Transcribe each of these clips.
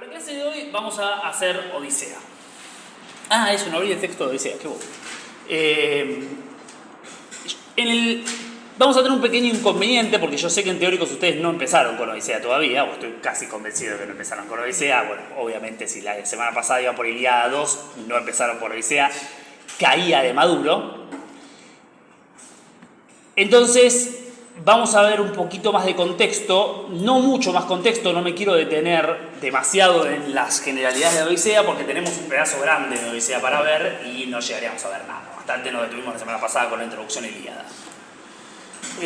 la clase de hoy vamos a hacer Odisea. Ah, eso, no abrí el texto de Odisea, qué bueno. Vamos a tener un pequeño inconveniente porque yo sé que en teóricos ustedes no empezaron con Odisea todavía, o estoy casi convencido de que no empezaron con Odisea. Bueno, obviamente si la semana pasada iban por Ilíada 2, no empezaron por Odisea, caía de maduro. Entonces, vamos a ver un poquito más de contexto, no mucho más contexto, no me quiero detener demasiado en las generalidades de Odisea porque tenemos un pedazo grande de Odisea para ver y no llegaríamos a ver nada. Bastante nos detuvimos la semana pasada con la introducción a Ilíada. No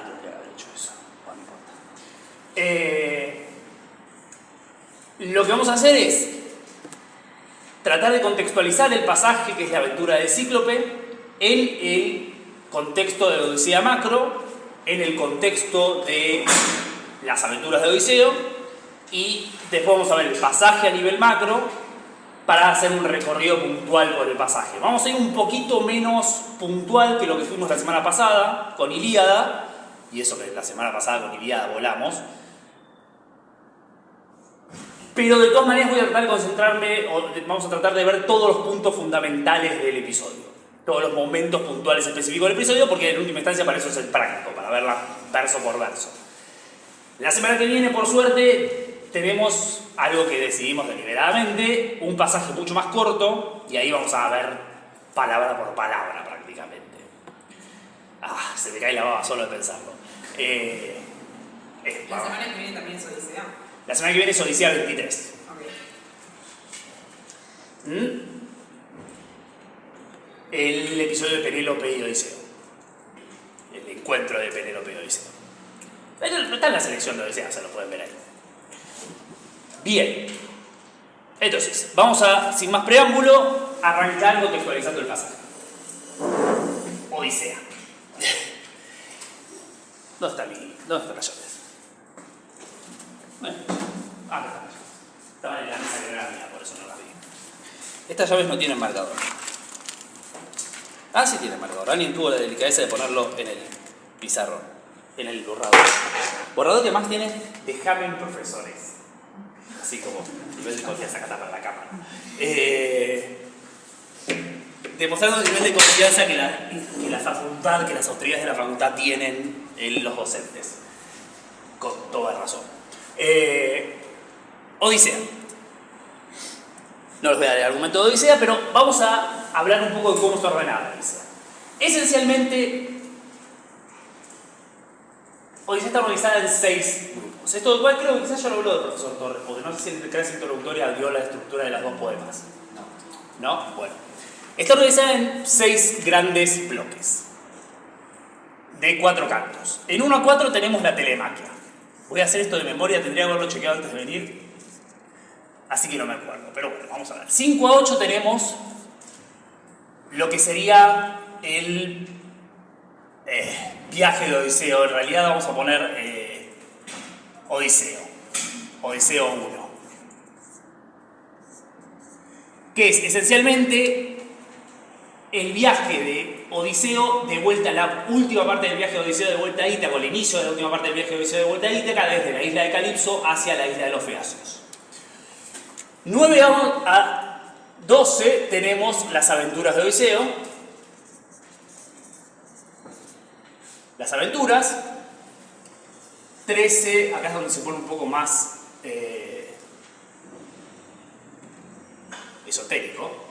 tendría que haber hecho eso, no importa. Lo que vamos a hacer es tratar de contextualizar el pasaje que es la aventura del Cíclope en el contexto de Odisea macro, en el contexto de las aventuras de Odiseo, y después vamos a ver el pasaje a nivel macro para hacer un recorrido puntual por el pasaje. Vamos a ir un poquito menos puntual que lo que fuimos la semana pasada con Ilíada, y eso que la semana pasada con Ilíada volamos. Pero de todas maneras voy a tratar de concentrarme, vamos a tratar de ver todos los puntos fundamentales del episodio. Todos los momentos puntuales específicos del episodio, porque en última instancia para eso es el práctico, para verla verso por verso. La semana que viene, por suerte, tenemos algo que decidimos deliberadamente, un pasaje mucho más corto, y ahí vamos a ver palabra por palabra prácticamente. Se me cae la baba solo de pensarlo. La semana que viene también es Odisea. La semana que viene es Odisea 23. Okay. El episodio de Penélope y Odiseo. El encuentro de Penélope y Odiseo. Está en la selección de Odisea, se lo pueden ver ahí. Bien. Entonces, vamos a, sin más preámbulo, arrancar contextualizando el pasaje. Odisea. ¿Dónde están las llaves? Bueno, acá están. Estaban en la mesa que era mía, por eso no las vi. Estas llaves no tienen marcador. Sí tienen marcador. Alguien tuvo la delicadeza de ponerlo en el pizarrón, en el borrador. Borrador que más tiene dejamen profesores. Así como nivel de confianza acá para la cámara. Demostrando el nivel de confianza que la facultad, que las autoridades de la facultad tienen en los docentes. Con toda razón. Odisea. No les voy a dar el argumento de Odisea, pero vamos a hablar un poco de cómo está ordenada Odisea. Esencialmente, Odisea está organizada en 6 grupos. Esto igual creo que quizás ya lo habló el profesor Torres, porque no sé si en la clase introductoria dio la estructura de los 2 poemas. ¿No? Bueno. Está organizada en 6 grandes bloques de 4 cantos. En 1 a 4 tenemos la telemaquia. Voy a hacer esto de memoria, tendría que haberlo chequeado antes de venir, así que no me acuerdo, pero bueno, vamos a ver. 5 a 8 tenemos lo que sería el viaje de Odiseo. En realidad vamos a poner Odiseo 1, que es esencialmente el viaje de Odiseo de vuelta a la última parte del viaje de Odiseo de vuelta a Ítaca, o el inicio de la última parte del viaje de Odiseo de vuelta a Ítaca, desde la isla de Calipso hacia la isla de los Feacios. 9 a 12 tenemos las aventuras de Odiseo. Las aventuras. 13, acá es donde se pone un poco más esotérico.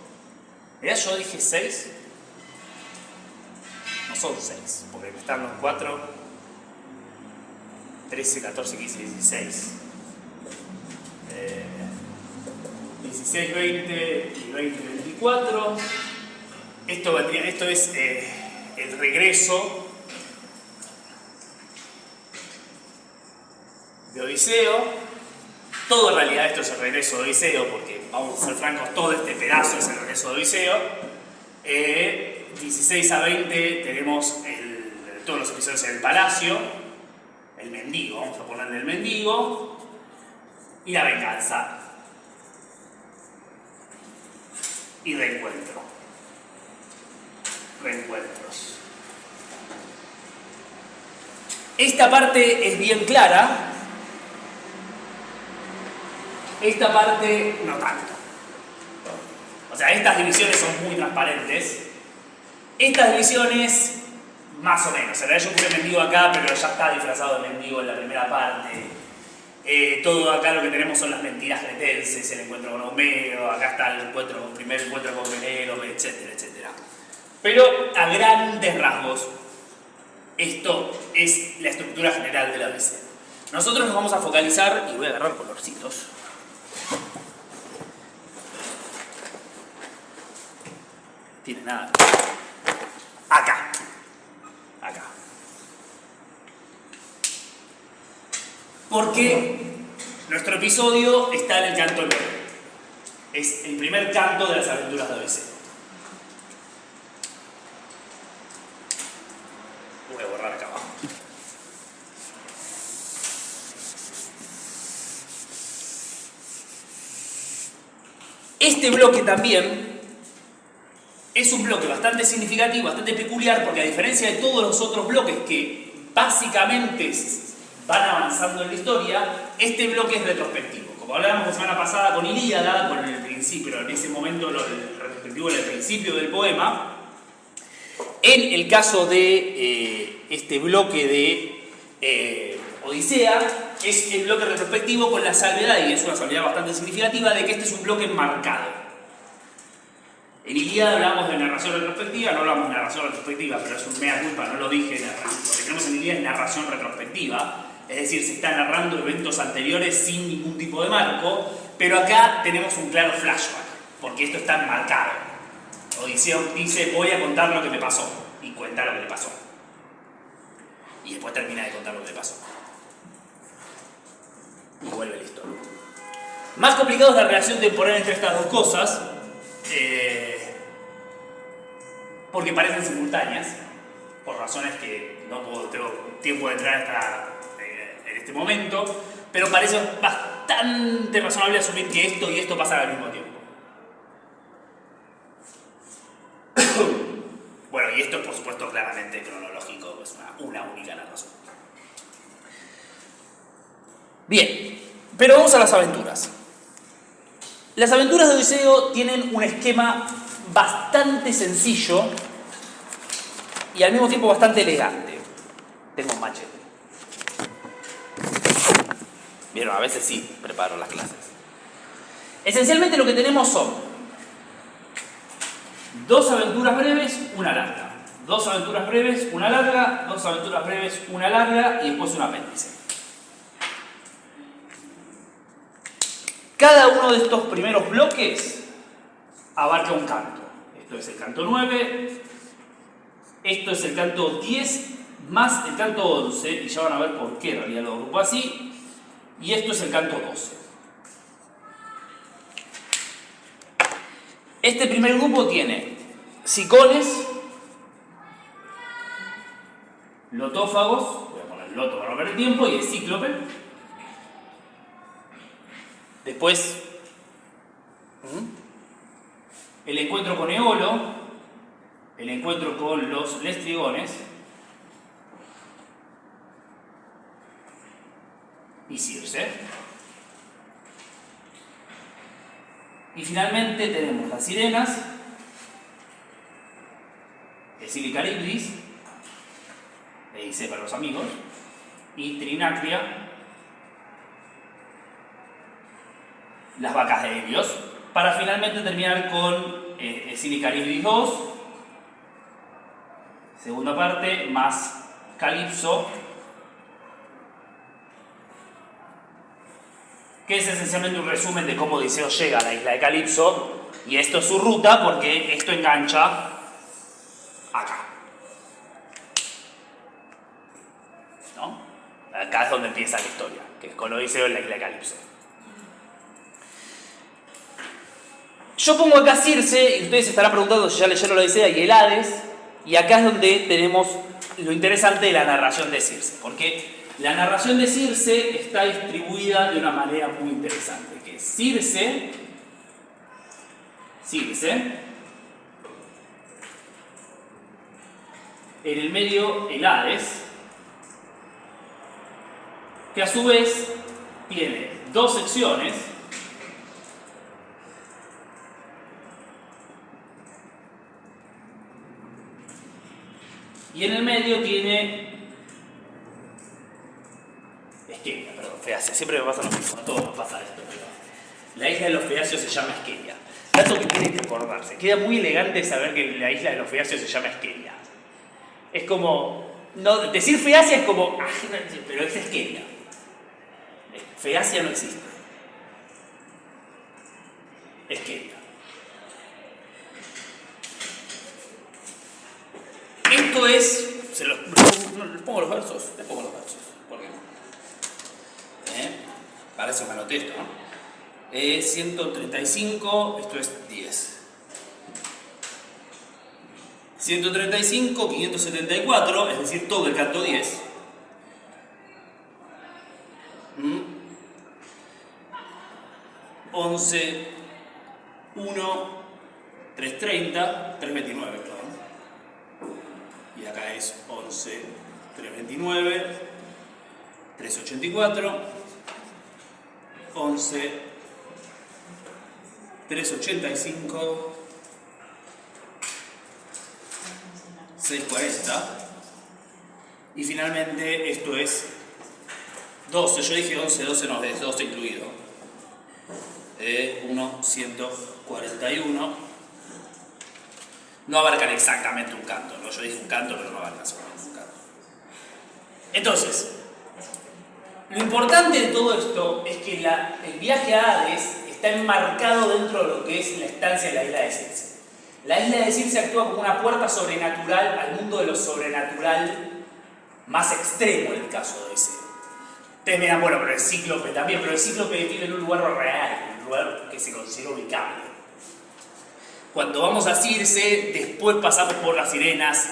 Yo dije 6. No son 6, porque están los 4, 13, 14, 15, 16. 16, 20 y 20, 24. Esto es el regreso de Odiseo. Todo en realidad esto es el regreso de Odiseo, porque vamos a ser francos, todo este pedazo es el regreso de Odiseo. 16 a 20 tenemos todos los episodios en el palacio, el mendigo, vamos a ponerle el mendigo, y la venganza. Y reencuentros. Esta parte es bien clara, esta parte no tanto. O sea, estas divisiones son muy transparentes. Estas divisiones, más o menos. En realidad yo puse mendigo acá, pero ya está disfrazado de mendigo en la primera parte. Todo acá lo que tenemos son las mentiras cretenses, el encuentro con Homero, acá está el primer encuentro con Penélope, etcétera, etcétera. Pero a grandes rasgos, esto es la estructura general de la Odisea. Nosotros nos vamos a focalizar, y voy a agarrar colorcitos. Tiene nada. Acá. Acá. Porque nuestro episodio está en el canto 9. Es el primer canto de las aventuras de Odiseo. Voy a borrar acá abajo. Este bloque también es un bloque bastante significativo, bastante peculiar, porque a diferencia de todos los otros bloques que básicamente van avanzando en la historia, este bloque es retrospectivo. Como hablábamos la semana pasada con Ilíada, con el principio, pero en ese momento el retrospectivo era el principio del poema. En el caso de este bloque de Odisea, es el bloque retrospectivo con la salvedad, y es una salvedad bastante significativa, de que este es un bloque marcado. En Ilíada hablamos de narración retrospectiva, no hablamos de narración retrospectiva, pero es un mea culpa, no lo dije. Lo que tenemos en Ilíada es narración retrospectiva, es decir, se están narrando eventos anteriores sin ningún tipo de marco, pero acá tenemos un claro flashback, porque esto está marcado. Odiseo dice, voy a contar lo que me pasó, y cuenta lo que le pasó. Y después termina de contar lo que le pasó. Y vuelve la historia. Más complicado es la relación temporal entre estas dos cosas, porque parecen simultáneas, por razones que no tengo tiempo de entrar en este momento, pero parece bastante razonable asumir que esto y esto pasan al mismo tiempo. Bueno, y esto es por supuesto claramente cronológico, es una única narración. Bien, pero vamos a las aventuras. Las aventuras de Odiseo tienen un esquema bastante sencillo y al mismo tiempo bastante elegante. Tengo un machete. Vieron, a veces sí preparo las clases. Esencialmente lo que tenemos son 2 aventuras breves, una larga. 2 aventuras breves, una larga, 2 aventuras breves, una larga y después un apéndice. Cada uno de estos primeros bloques abarca un canto. Esto es el canto 9, esto es el canto 10 más el canto 11, y ya van a ver por qué en realidad lo agrupo así, y esto es el canto 12. Este primer grupo tiene sicones, lotófagos, voy a poner loto para no perder tiempo, y el cíclope. Después, el encuentro con Eolo, el encuentro con los lestrigones y Circe. Y finalmente tenemos las sirenas, Escila y Caribdis, Eise para los amigos, y Trinacria, las vacas de Helios, para finalmente terminar con Escila y Caribdis 2, segunda parte, más Calipso, que es esencialmente un resumen de cómo Odiseo llega a la isla de Calipso, y esto es su ruta porque esto engancha acá. ¿No? Acá es donde empieza la historia, que es con Odiseo en la isla de Calipso. Yo pongo acá Circe, y ustedes se estarán preguntando si ya leyeron la Odisea y el Hades, y acá es donde tenemos lo interesante de la narración de Circe, porque la narración de Circe está distribuida de una manera muy interesante, que es Circe, en el medio el Hades, que a su vez tiene dos secciones y en el medio tiene Esquelia, perdón, Feacia. Siempre me pasa lo mismo, a todos nos pasa esto. La isla de los Feacios se llama Esquelia. Dato que tienen que acordarse. Queda muy elegante saber que la isla de los Feacios se llama Esquelia. Es como, no, decir Feacia es como, pero es Esquelia. Feacia no existe. Esquelia. Esto es, les pongo los versos, ¿por qué no? Para eso me anoté esto, ¿no? 135, esto es 10. 135, 574, es decir, todo el canto 10. 11, 1, 330, 329, perdón. Y acá es 11, 329, 384, 11, 385, 640 y finalmente esto es 12, yo dije 11, 12 no, es 12 incluido. 1, 141. No abarcan exactamente un canto, ¿no? Yo dije un canto, pero no abarcan solamente un canto. Entonces, lo importante de todo esto es que el viaje a Hades está enmarcado dentro de lo que es la estancia en la isla de Circe. La isla de Circe actúa como una puerta sobrenatural al mundo de lo sobrenatural más extremo en el caso de Odiseo. Ustedes me dirán, bueno, pero el Cíclope también, pero el Cíclope vive en un lugar real, un lugar que se considera ubicable. Cuando vamos a Circe, después pasamos por las sirenas,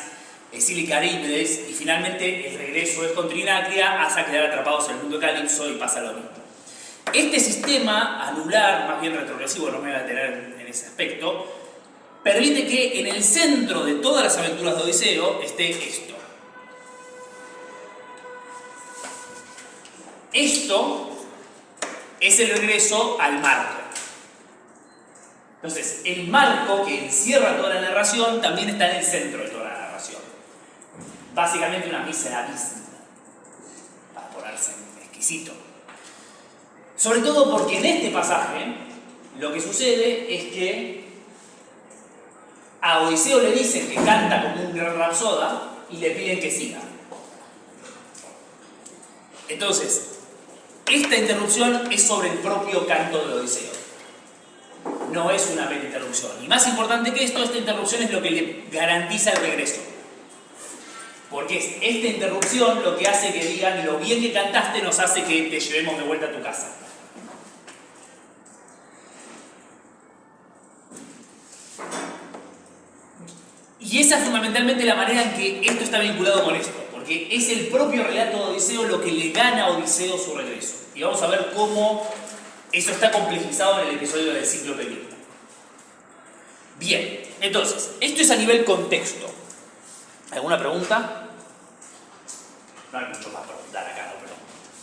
Escila y Carímedes, y finalmente el regreso es con Trinacria hasta quedar atrapados en el mundo de Calipso y pasa lo mismo. Este sistema anular, más bien retrogresivo, no me voy a detener en ese aspecto, permite que en el centro de todas las aventuras de Odiseo esté esto. Esto es el regreso al marco. Entonces, el marco que encierra toda la narración también está en el centro de toda la narración. Básicamente una mísera vista, para ponerse exquisito. Sobre todo porque en este pasaje lo que sucede es que a Odiseo le dicen que canta como un gran rapsoda y le piden que siga. Entonces, esta interrupción es sobre el propio canto de Odiseo. No es una mera interrupción. Y más importante que esto, esta interrupción es lo que le garantiza el regreso. Porque es esta interrupción lo que hace que digan lo bien que cantaste nos hace que te llevemos de vuelta a tu casa. Y esa es fundamentalmente la manera en que esto está vinculado con esto. Porque es el propio relato de Odiseo lo que le gana a Odiseo su regreso. Y vamos a ver cómo eso está complejizado en el episodio del Cíclope Mirta. Bien, entonces, esto es a nivel contexto. ¿Alguna pregunta? No hay mucho más para preguntar acá, ¿no? Pero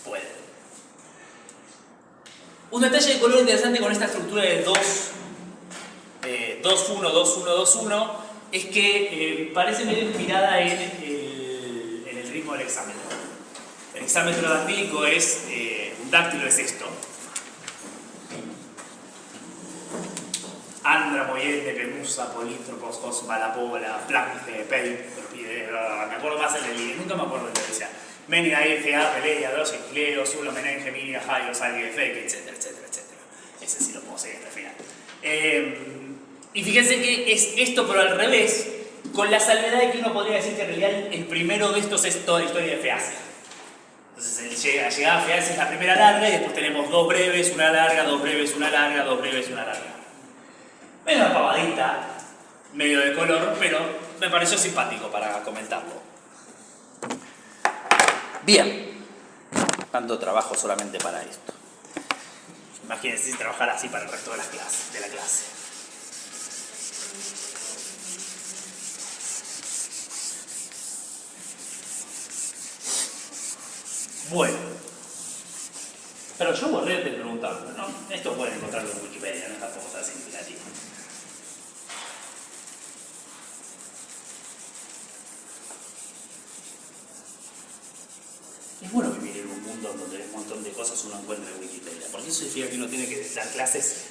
puede. Un detalle de color interesante con esta estructura de 2, 2-1, 2-1, 2-1 es que parece medio inspirada en el ritmo del hexámetro. El hexámetro dactílico es un dáctilo es esto. Andra, Moyete, Pemusa, Polítropos, Cosma, La Pola, Plaque, me acuerdo más el del nunca me acuerdo de lo que decía. Menina, F.A., Peleia, Dos, Cleo, Zulo, Menén, Geminia, Jairo, Salgue, Feke, etcétera, etcétera, etcétera. Ese sí lo puedo seguir hasta el final. Y fíjense que es esto, pero al revés, con la salvedad de que uno podría decir que en realidad el primero de estos es toda la historia de Feacia. Entonces, la llegada a Feacia es la primera larga y después tenemos dos breves, una larga, dos breves, una larga, dos breves, una larga. Medio una pavadita, medio de color, pero me pareció simpático para comentarlo. Bien, tanto trabajo solamente para esto. Imagínense si trabajar así para el resto de la clase. Bueno, Pero yo guardé de preguntarlo, ¿no? Esto pueden encontrarlo en Wikipedia, no es tampoco tan significativo. Es bueno vivir en un mundo donde un montón de cosas uno encuentra en Wikipedia, porque eso significa que uno tiene que dar clases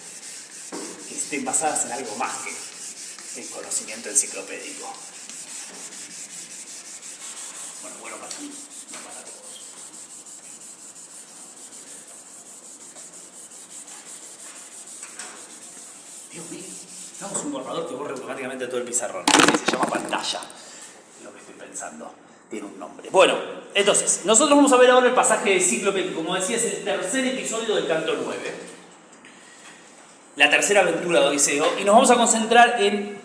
que estén basadas en algo más que en conocimiento enciclopédico. Bueno para mí, no para todos. Dios mío, tenemos un borrador que borra automáticamente todo el pizarrón. Se llama pantalla, lo que estoy pensando. Tiene un nombre. Bueno, entonces, nosotros vamos a ver ahora el pasaje de Cíclope, que como decía es el tercer episodio del canto 9. La tercera aventura de Odiseo. Y nos vamos a concentrar en,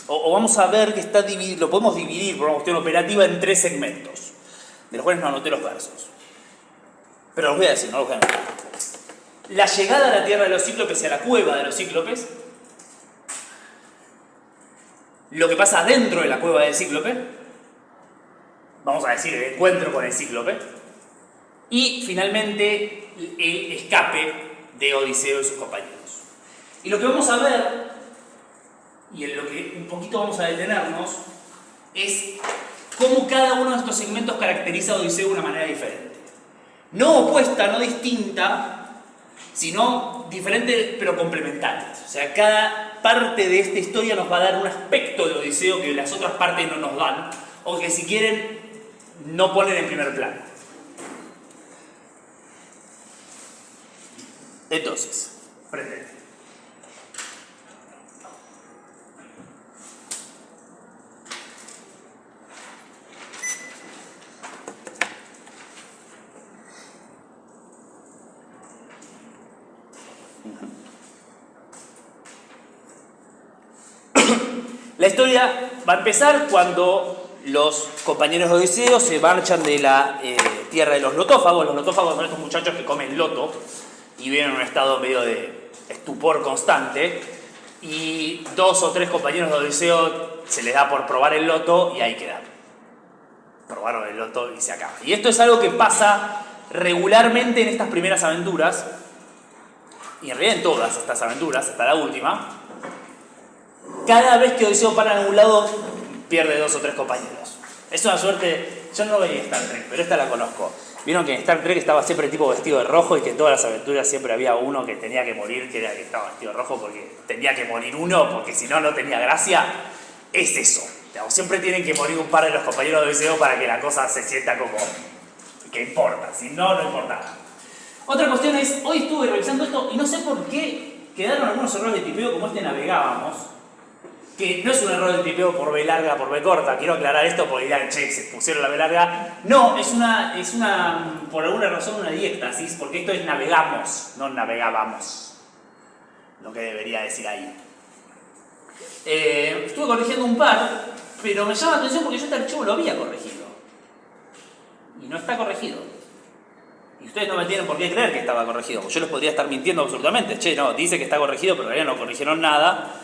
o vamos a ver que está dividido, lo podemos dividir por una cuestión operativa en 3 segmentos, de los cuales no anoté los versos. Pero los voy a decir, no los voy a anotar. La llegada a la tierra de los cíclopes y a la cueva de los cíclopes. Lo que pasa dentro de la cueva del cíclope. Vamos a decir, el encuentro con el cíclope. Y finalmente, el escape de Odiseo y sus compañeros. Y lo que vamos a ver, y en lo que un poquito vamos a detenernos, es cómo cada uno de estos segmentos caracteriza a Odiseo de una manera diferente. No opuesta, no distinta, sino diferente pero complementarias. O sea, cada parte de esta historia nos va a dar un aspecto de Odiseo que las otras partes no nos dan, o que si quieren no ponen en primer plano. Entonces, frente. La historia va a empezar cuando los compañeros de Odiseo se marchan de la tierra de los lotófagos. Los lotófagos son estos muchachos que comen loto y viven en un estado medio de estupor constante. Y 2 o 3 compañeros de Odiseo se les da por probar el loto y ahí quedan. Probaron el loto y se acaba. Y esto es algo que pasa regularmente en estas primeras aventuras, y en realidad en todas estas aventuras, hasta la última. Cada vez que Odiseo para en algún lado, pierde 2 o 3 compañeros. Es una suerte. Yo no veía Star Trek, pero esta la conozco. Vieron que en Star Trek estaba siempre el tipo vestido de rojo y que en todas las aventuras siempre había uno que tenía que morir, que era el que estaba vestido de rojo porque tenía que morir uno, porque si no, no tenía gracia. Es eso. Siempre tienen que morir un par de los compañeros de Odiseo para que la cosa se sienta como que importa. Si no, no importa. Otra cuestión es, hoy estuve revisando esto y no sé por qué quedaron algunos errores de tipeo como este navegábamos. Que no es un error de tipeo por B larga, por B corta. Quiero aclarar esto porque dirán, che, se pusieron la B larga. No, es una por alguna razón, una diéctasis, porque esto es navegamos, no navegábamos. Lo que debería decir ahí. Estuve corrigiendo un par, pero me llama la atención porque yo este archivo lo había corregido. Y no está corregido. Y ustedes no me tienen por qué creer que estaba corregido, porque yo les podría estar mintiendo absolutamente. Che, no, dice que está corregido, pero todavía no corrigieron nada.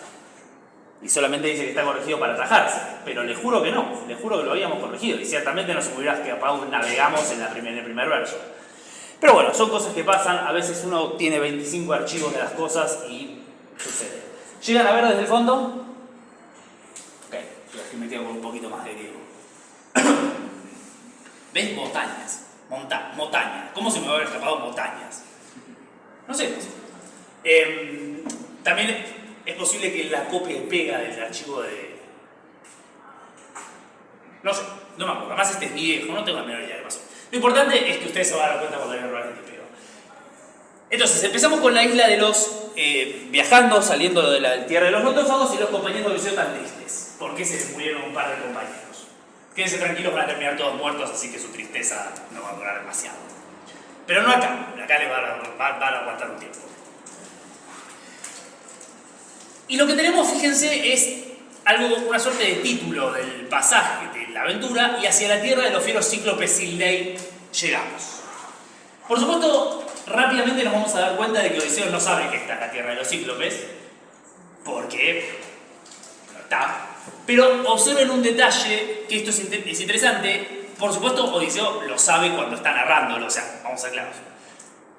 Y solamente dice que está corregido para atajarse. Pero les juro que no, les juro que lo habíamos corregido. Y ciertamente no se me hubiera escapado un navegamos en el primer verso. Pero bueno, son cosas que pasan. A veces uno tiene 25 archivos de las cosas y sucede. ¿Llegan a ver desde el fondo? Ok, yo aquí me quedo con un poquito más de griego. ¿Ves? Montañas. Montañas. ¿Cómo se me va a haber escapado montañas? No sé. También es posible que la copia y pega del archivo de... No sé, no me acuerdo. Además este es viejo, no tengo la menor idea de qué pasó. Lo importante es que ustedes se van a dar cuenta cuando hay errores de tipeo. Entonces, empezamos con la isla de los... viajando, saliendo de la tierra de los lotófagos y los compañeros de Odiseo tan tristes. ¿Por qué se les murieron un par de compañeros? Quédense tranquilos, van a terminar todos muertos, así que su tristeza no va a durar demasiado. Pero no acá. Acá les van a aguantar un tiempo. Y lo que tenemos, fíjense, es una suerte de título del pasaje de la aventura, y hacia la tierra de los fieros cíclopes Sildei llegamos. Por supuesto, rápidamente nos vamos a dar cuenta de que Odiseo no sabe que está en la tierra de los cíclopes, porque no está. Pero observen un detalle, que esto es interesante. Por supuesto, Odiseo lo sabe cuando está narrándolo, o sea, vamos a ser claros.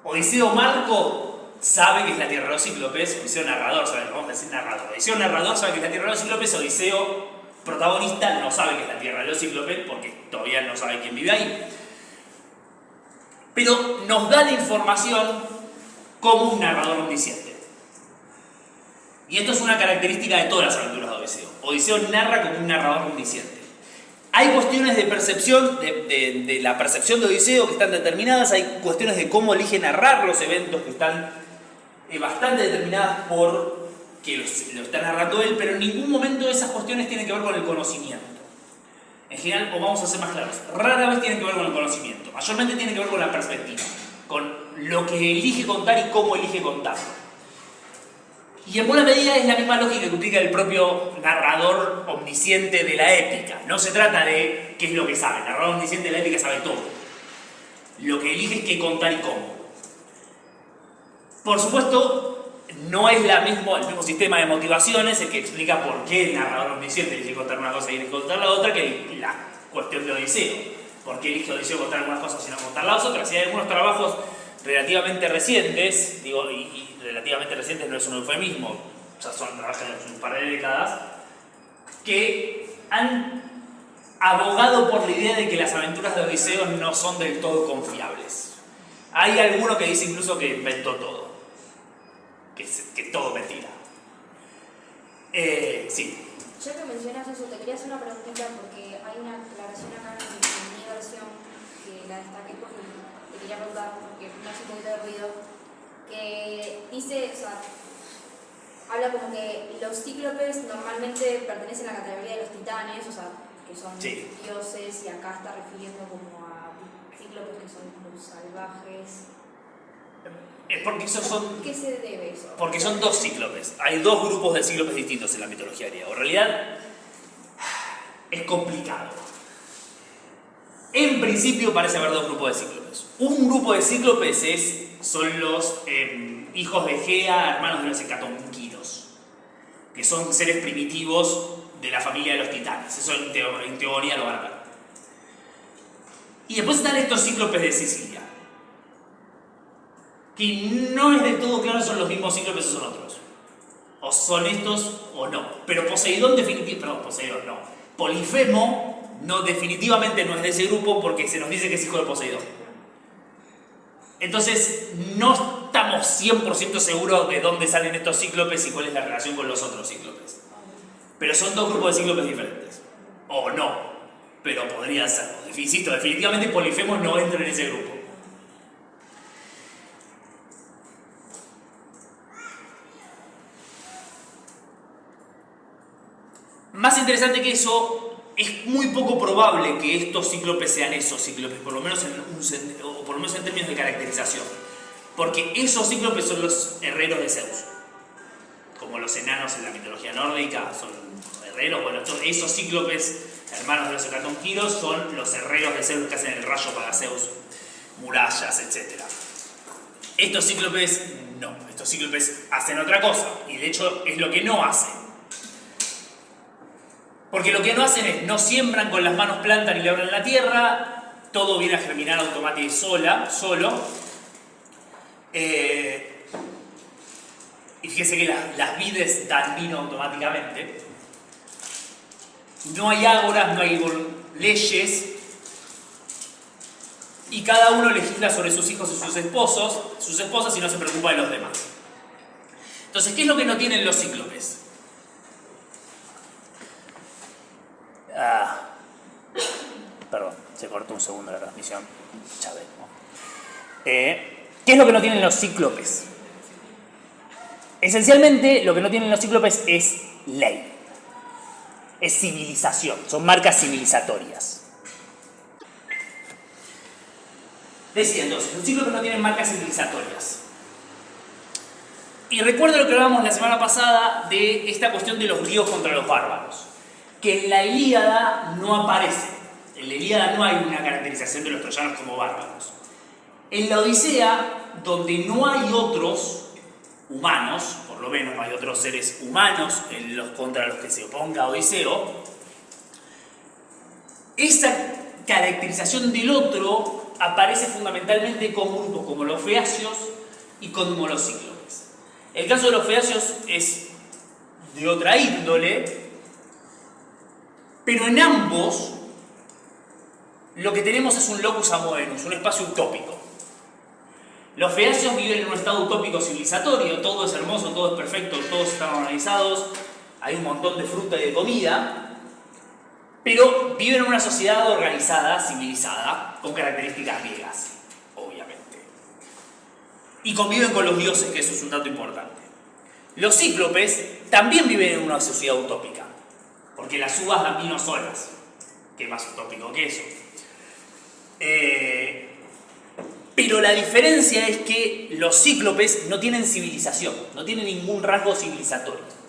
Odiseo Marco sabe que es la tierra de los cíclopes, Odiseo narrador sabe, vamos a decir narrador. Odiseo narrador sabe que es la tierra de los cíclopes, Odiseo protagonista no sabe que es la tierra de los cíclopes porque todavía no sabe quién vive ahí. Pero nos da la información como un narrador omnisciente. Y esto es una característica de todas las aventuras de Odiseo. Odiseo narra como un narrador omnisciente. Hay cuestiones de percepción, de la percepción de Odiseo que están determinadas, hay cuestiones de cómo elige narrar los eventos que están bastante determinadas por que lo está narrando él, pero en ningún momento esas cuestiones tienen que ver con el conocimiento. En general, o vamos a ser más claros, rara vez tienen que ver con el conocimiento, mayormente tienen que ver con la perspectiva, con lo que elige contar y cómo elige contarlo. Y en buena medida es la misma lógica que implica el propio narrador omnisciente de la épica. No se trata de qué es lo que sabe, el narrador omnisciente de la épica sabe todo. Lo que elige es qué contar y cómo. Por supuesto, no es el mismo sistema de motivaciones el que explica por qué el narrador omnisciente elige contar una cosa y elige contar la otra que la cuestión de Odiseo. ¿Por qué elige Odiseo contar algunas cosas y no contar las otras? Y hay algunos trabajos relativamente recientes, digo, y relativamente recientes no es un eufemismo, ya son trabajos de un par de décadas, que han abogado por la idea de que las aventuras de Odiseo no son del todo confiables. Hay alguno que dice incluso que inventó todo, que todo mentira. Sí. Ya que mencionas eso, te quería hacer una preguntita porque hay una aclaración acá en mi versión que la destaqué porque te quería preguntar porque me hace un poquito de ruido, que dice, o sea, habla como que los cíclopes normalmente pertenecen a la categoría de los titanes, o sea, que son Sí. dioses, y acá está refiriendo como a cíclopes que son como salvajes. Es porque esos son... ¿A qué se debe eso? Porque son dos cíclopes. Hay dos grupos de cíclopes distintos en la mitología griega. En realidad, es complicado. En principio parece haber dos grupos de cíclopes. Un grupo de cíclopes son los hijos de Gea, hermanos de los hecatonquiros, que son seres primitivos de la familia de los titanes. Eso en teoría lo van a ver. Y después están estos cíclopes de Sicilia, que no es del todo claro si son los mismos cíclopes o son otros. O son estos o no. Pero Poseidón Poseidón no. Polifemo definitivamente no es de ese grupo porque se nos dice que es hijo de Poseidón. Entonces no estamos 100% seguros de dónde salen estos cíclopes y cuál es la relación con los otros cíclopes. Pero son dos grupos de cíclopes diferentes. O no. Pero podrían serlo. Insisto, definitivamente Polifemo no entra en ese grupo. Más interesante que eso, es muy poco probable que estos cíclopes sean esos cíclopes, por lo menos en términos de caracterización. Porque esos cíclopes son los herreros de Zeus. Como los enanos en la mitología nórdica son herreros, bueno, esos cíclopes, hermanos de los hecatonquiros, son los herreros de Zeus que hacen el rayo para Zeus, murallas, etc. Estos cíclopes no, estos cíclopes hacen otra cosa, y de hecho es lo que no hacen. Porque lo que no hacen es, no siembran con las manos, plantan y labran la tierra, todo viene a germinar automáticamente solo. Y fíjese que las vides dan vino automáticamente. No hay ágoras, no hay leyes. Y cada uno legisla sobre sus hijos y sus esposas y no se preocupa de los demás. Entonces, ¿qué es lo que no tienen los cíclopes? Perdón, se cortó un segundo la transmisión. Ya ven, ¿no? ¿Qué es lo que no tienen los cíclopes? Esencialmente, lo que no tienen los cíclopes es ley. Es civilización, son marcas civilizatorias. Decía entonces, los cíclopes no tienen marcas civilizatorias. Y recuerdo lo que hablábamos la semana pasada de esta cuestión de los griegos contra los bárbaros, que en la Ilíada no aparece. En la Ilíada no hay una caracterización de los troyanos como bárbaros. En la Odisea, donde no hay otros humanos, por lo menos no hay otros seres humanos contra los que se oponga Odiseo, esa caracterización del otro aparece fundamentalmente con grupos como los feacios y como los cíclopes. El caso de los feacios es de otra índole, pero en ambos lo que tenemos es un locus amoenus, un espacio utópico. Los feacios viven en un estado utópico civilizatorio, todo es hermoso, todo es perfecto, todos están organizados, hay un montón de fruta y de comida, pero viven en una sociedad organizada, civilizada, con características griegas, obviamente. Y conviven con los dioses, que eso es un dato importante. Los cíclopes también viven en una sociedad utópica, porque las uvas dan vino solas. ¿Qué más utópico que eso? Pero la diferencia es que los cíclopes no tienen civilización, no tienen ningún rasgo civilizatorio.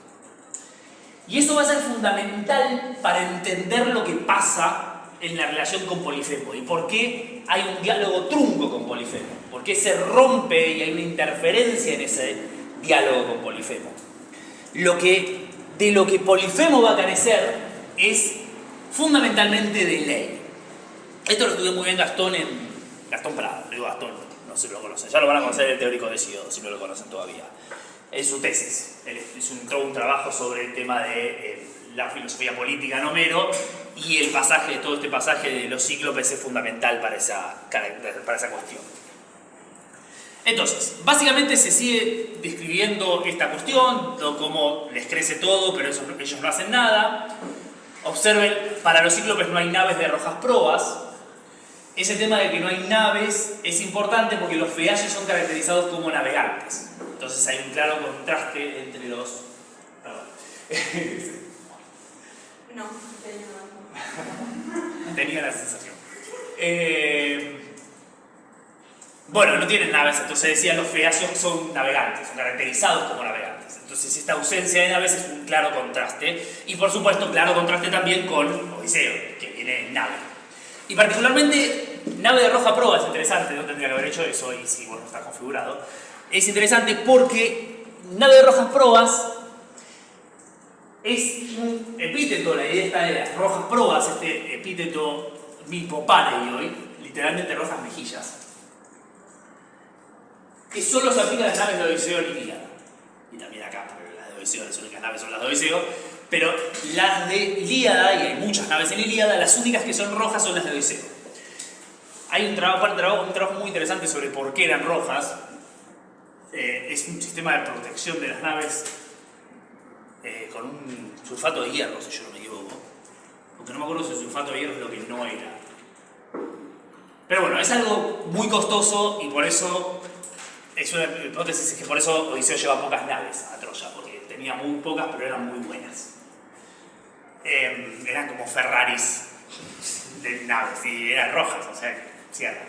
Y eso va a ser fundamental para entender lo que pasa en la relación con Polifemo y por qué hay un diálogo trunco con Polifemo, por qué se rompe y hay una interferencia en ese diálogo con Polifemo. De lo que Polifemo va a carecer es fundamentalmente de ley. Esto lo estudió muy bien Gastón Prada, digo Gastón, no sé si lo conocen, ya lo van a conocer el teórico de Hesíodo, si no lo conocen todavía. En su tesis, él hizo todo un trabajo sobre el tema de la filosofía política en Homero, y todo este pasaje de los cíclopes es fundamental para esa cuestión. Entonces, básicamente se sigue describiendo esta cuestión, cómo les crece todo, pero ellos no hacen nada. Observen, para los cíclopes no hay naves de rojas proas. Ese tema de que no hay naves es importante porque los feacios son caracterizados como navegantes. Entonces hay un claro contraste entre los... Perdón. No, Tenía la sensación. Bueno, no tienen naves, entonces decía los feacios son navegantes, son caracterizados como navegantes. Entonces esta ausencia de naves es un claro contraste. Y por supuesto, claro contraste también con Odiseo, que viene en nave. Y particularmente, nave de roja proa es interesante, no tendría que haber hecho eso, y sí, bueno, está configurado. Es interesante porque nave de rojas proas es un epíteto, la idea está de las rojas proas, este epíteto hoy, literalmente rojas mejillas, que solo se aplica a las naves de Odiseo y Ilíada. Y también acá, porque las de Odiseo, las únicas naves son las de Odiseo, pero las de Ilíada, y hay muchas naves en Ilíada, las únicas que son rojas son las de Odiseo. Hay un trabajo muy interesante sobre por qué eran rojas. Es un sistema de protección de las naves con un sulfato de hierro, si yo no me equivoco. Aunque no me acuerdo si el sulfato de hierro es lo que no era. Pero bueno, es algo muy costoso y por eso, es una hipótesis, es que por eso Odiseo lleva pocas naves a Troya, porque tenía muy pocas, pero eran muy buenas. Eran como Ferraris de naves y eran rojas, o sea, cierra.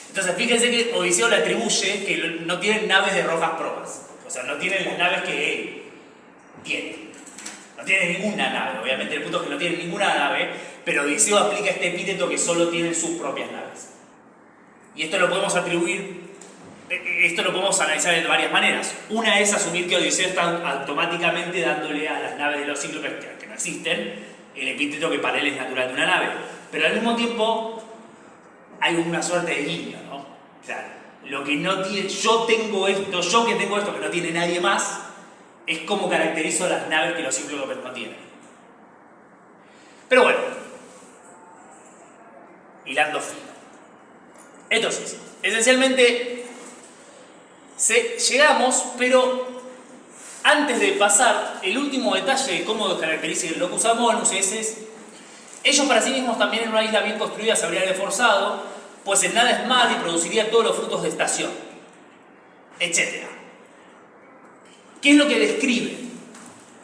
Entonces fíjense que Odiseo le atribuye que no tienen naves de rojas proas, o sea, no tienen las naves que él tiene. No tiene ninguna nave, obviamente el punto es que no tiene ninguna nave, pero Odiseo aplica este epíteto que solo tienen sus propias naves. Y esto lo podemos analizar de varias maneras. Una es asumir que Odiseo está automáticamente dándole a las naves de los cíclopes que no existen el epíteto que para él es natural de una nave. Pero al mismo tiempo hay una suerte de guiño, ¿no? O sea, lo que no tiene, yo que tengo esto que no tiene nadie más, es como caracterizo las naves que los cíclopes no tienen. Pero bueno, hilando fino. Entonces, esencialmente llegamos, pero antes de pasar, el último detalle de cómo caracteriza el locus amoenus es ellos para sí mismos también en una isla bien construida se habrían esforzado, pues en nada es mal y produciría todos los frutos de estación, etc. ¿Qué es lo que describe?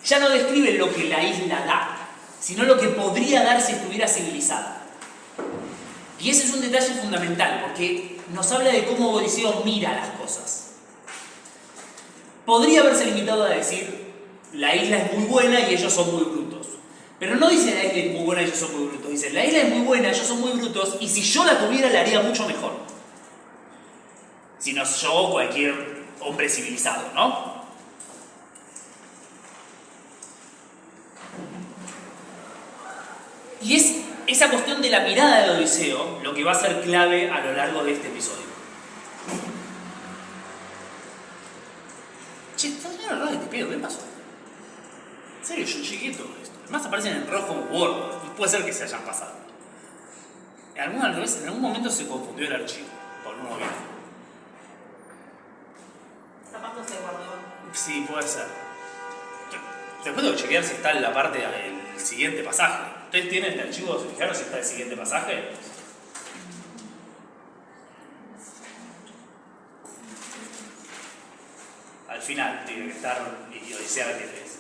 Ya no describe lo que la isla da, sino lo que podría dar si estuviera civilizada. Y ese es un detalle fundamental, porque nos habla de cómo Odiseo mira las cosas. Podría haberse limitado a decir, la isla es muy buena y ellos son muy brutos. Pero no dice la isla es muy buena y ellos son muy brutos. Dice, la isla es muy buena, ellos son muy brutos, y si yo la tuviera la haría mucho mejor. Si no yo o cualquier hombre civilizado, ¿no? Y es esa cuestión de la mirada de Odiseo lo que va a ser clave a lo largo de este episodio. Che, está lleno de errores de pedo, ¿qué pasó? En serio, yo llegué todo esto. Además aparecen en rojo en Word, y puede ser que se hayan pasado. En algún momento se confundió el archivo, por uno bien. Capaz no se guardó. Sí, puede ser. Después tengo que chequear si está en la parte del siguiente pasaje. ¿Ustedes tienen el archivo? ¿Se fijaron si está el siguiente pasaje? Al final tiene que estar y Odisea 23.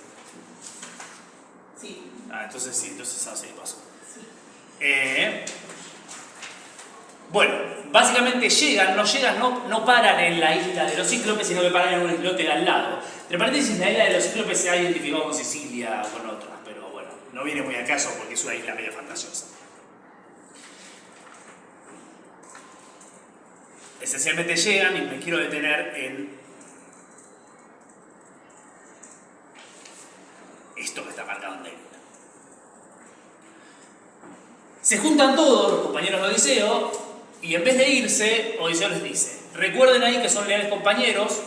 Sí. Entonces sí, entonces así pasó. Sí. Bueno, básicamente no paran en la isla de los cíclopes, sino que paran en un islote de al lado. Entre paréntesis, la isla de los cíclopes se ha identificado con Sicilia o con otras, pero bueno, no viene muy a caso porque es una isla medio fantasiosa. Esencialmente llegan, y me quiero detener en esto que está marcado en negrita. Se juntan todos los compañeros de Odiseo y en vez de irse, Odiseo les dice: recuerden ahí que son leales compañeros,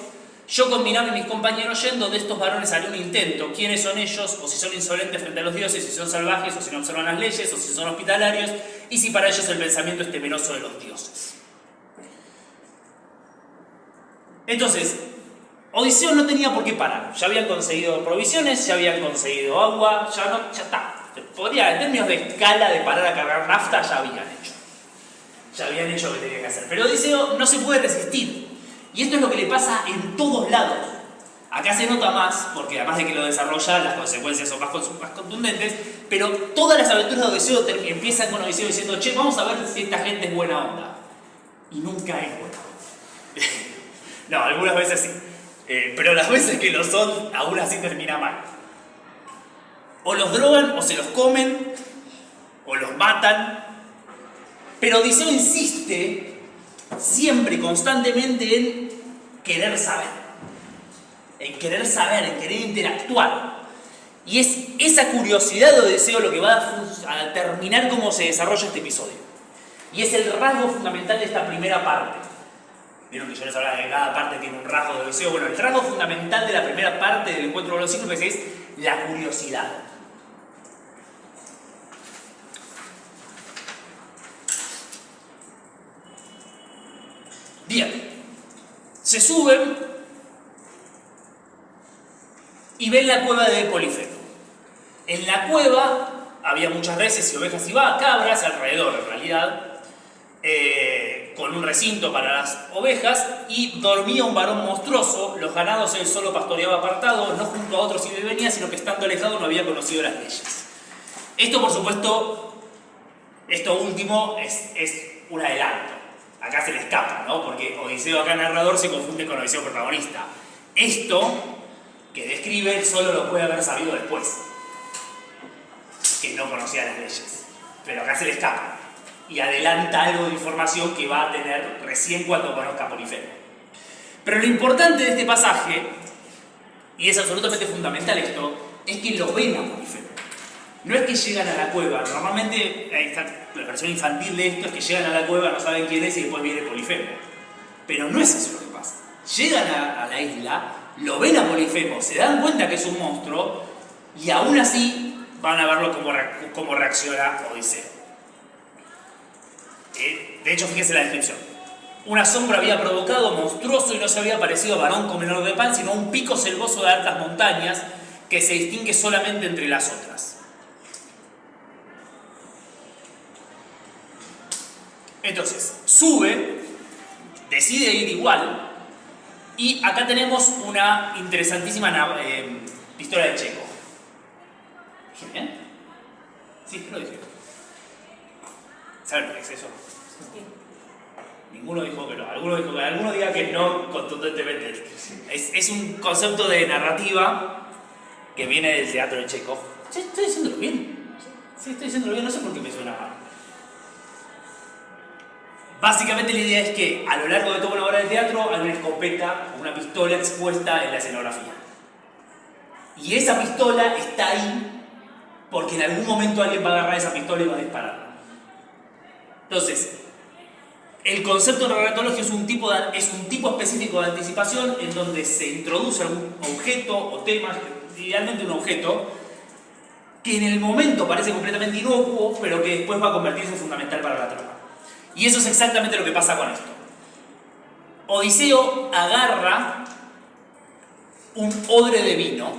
yo con Minami y mis compañeros yendo, de estos varones haré un intento. ¿Quiénes son ellos? O si son insolentes frente a los dioses, si son salvajes, o si no observan las leyes, o si son hospitalarios, y si para ellos el pensamiento es temeroso de los dioses. Entonces, Odiseo no tenía por qué parar. Ya habían conseguido provisiones, ya habían conseguido agua, ya está. Podría, en términos de escala de parar a cargar nafta, ya habían hecho. Ya habían hecho lo que tenían que hacer. Pero Odiseo no se puede resistir. Y esto es lo que le pasa en todos lados. Acá se nota más, porque además de que lo desarrolla, las consecuencias son más contundentes, pero todas las aventuras de Odiseo empiezan con Odiseo diciendo: che, vamos a ver si esta gente es buena onda. Y nunca es buena onda. No, algunas veces sí. Pero las veces que lo son, aún así termina mal. O los drogan, o se los comen, o los matan. Pero Odiseo insiste siempre y constantemente en querer saber. En querer interactuar. Y es esa curiosidad de Odiseo lo que va a determinar cómo se desarrolla este episodio. Y es el rasgo fundamental de esta primera parte. Vieron que yo les hablaba de que cada parte tiene un rasgo de Odiseo. Bueno, el rasgo fundamental de la primera parte del encuentro con los cíclopes es la curiosidad. Bien, se suben y ven la cueva de Polifemo. En la cueva había muchas reses y ovejas y cabras alrededor, en realidad, con un recinto para las ovejas, y dormía un varón monstruoso. Los ganados él solo pastoreaba apartado, no junto a otros y venía, sino que estando alejado no había conocido las leyes. Esto, por supuesto, esto último es un adelanto. Acá se le escapa, ¿no? Porque Odiseo acá narrador se confunde con Odiseo protagonista. Esto que describe solo lo puede haber sabido después, que no conocía las leyes. Pero acá se le escapa y adelanta algo de información que va a tener recién cuando conozca a Polifemo. Pero lo importante de este pasaje, y es absolutamente fundamental esto, es que lo ven a Polifemo. No es que llegan a la cueva. Normalmente, la versión infantil de esto es que llegan a la cueva, no saben quién es y después viene Polifemo. Pero no es eso lo que pasa. Llegan a la isla, lo ven a Polifemo, se dan cuenta que es un monstruo y aún así van a verlo cómo reacciona Odiseo. De hecho, fíjense la descripción. Una sombra había provocado, monstruoso, y no se había parecido a varón comedor de pan, sino a un pico selvoso de altas montañas que se distingue solamente entre las otras. Entonces, sube, decide ir igual, y acá tenemos una interesantísima pistola de Chekhov. ¿Dije bien? Sí, lo dije. ¿Saben qué es eso? Ninguno dijo que no. Alguno diga que no contundentemente. Es un concepto de narrativa que viene del teatro de Chekhov. ¿Estoy diciéndolo bien? Sí, estoy diciéndolo bien, no sé por qué me suena mal. Básicamente la idea es que a lo largo de toda una obra de teatro hay una escopeta o una pistola expuesta en la escenografía. Y esa pistola está ahí porque en algún momento alguien va a agarrar esa pistola y va a dispararla. Entonces, el concepto narratológico es un tipo específico de anticipación en donde se introduce algún objeto o tema, idealmente un objeto, que en el momento parece completamente inocuo, pero que después va a convertirse en fundamental para la trama. Y eso es exactamente lo que pasa con esto. Odiseo agarra un odre de vino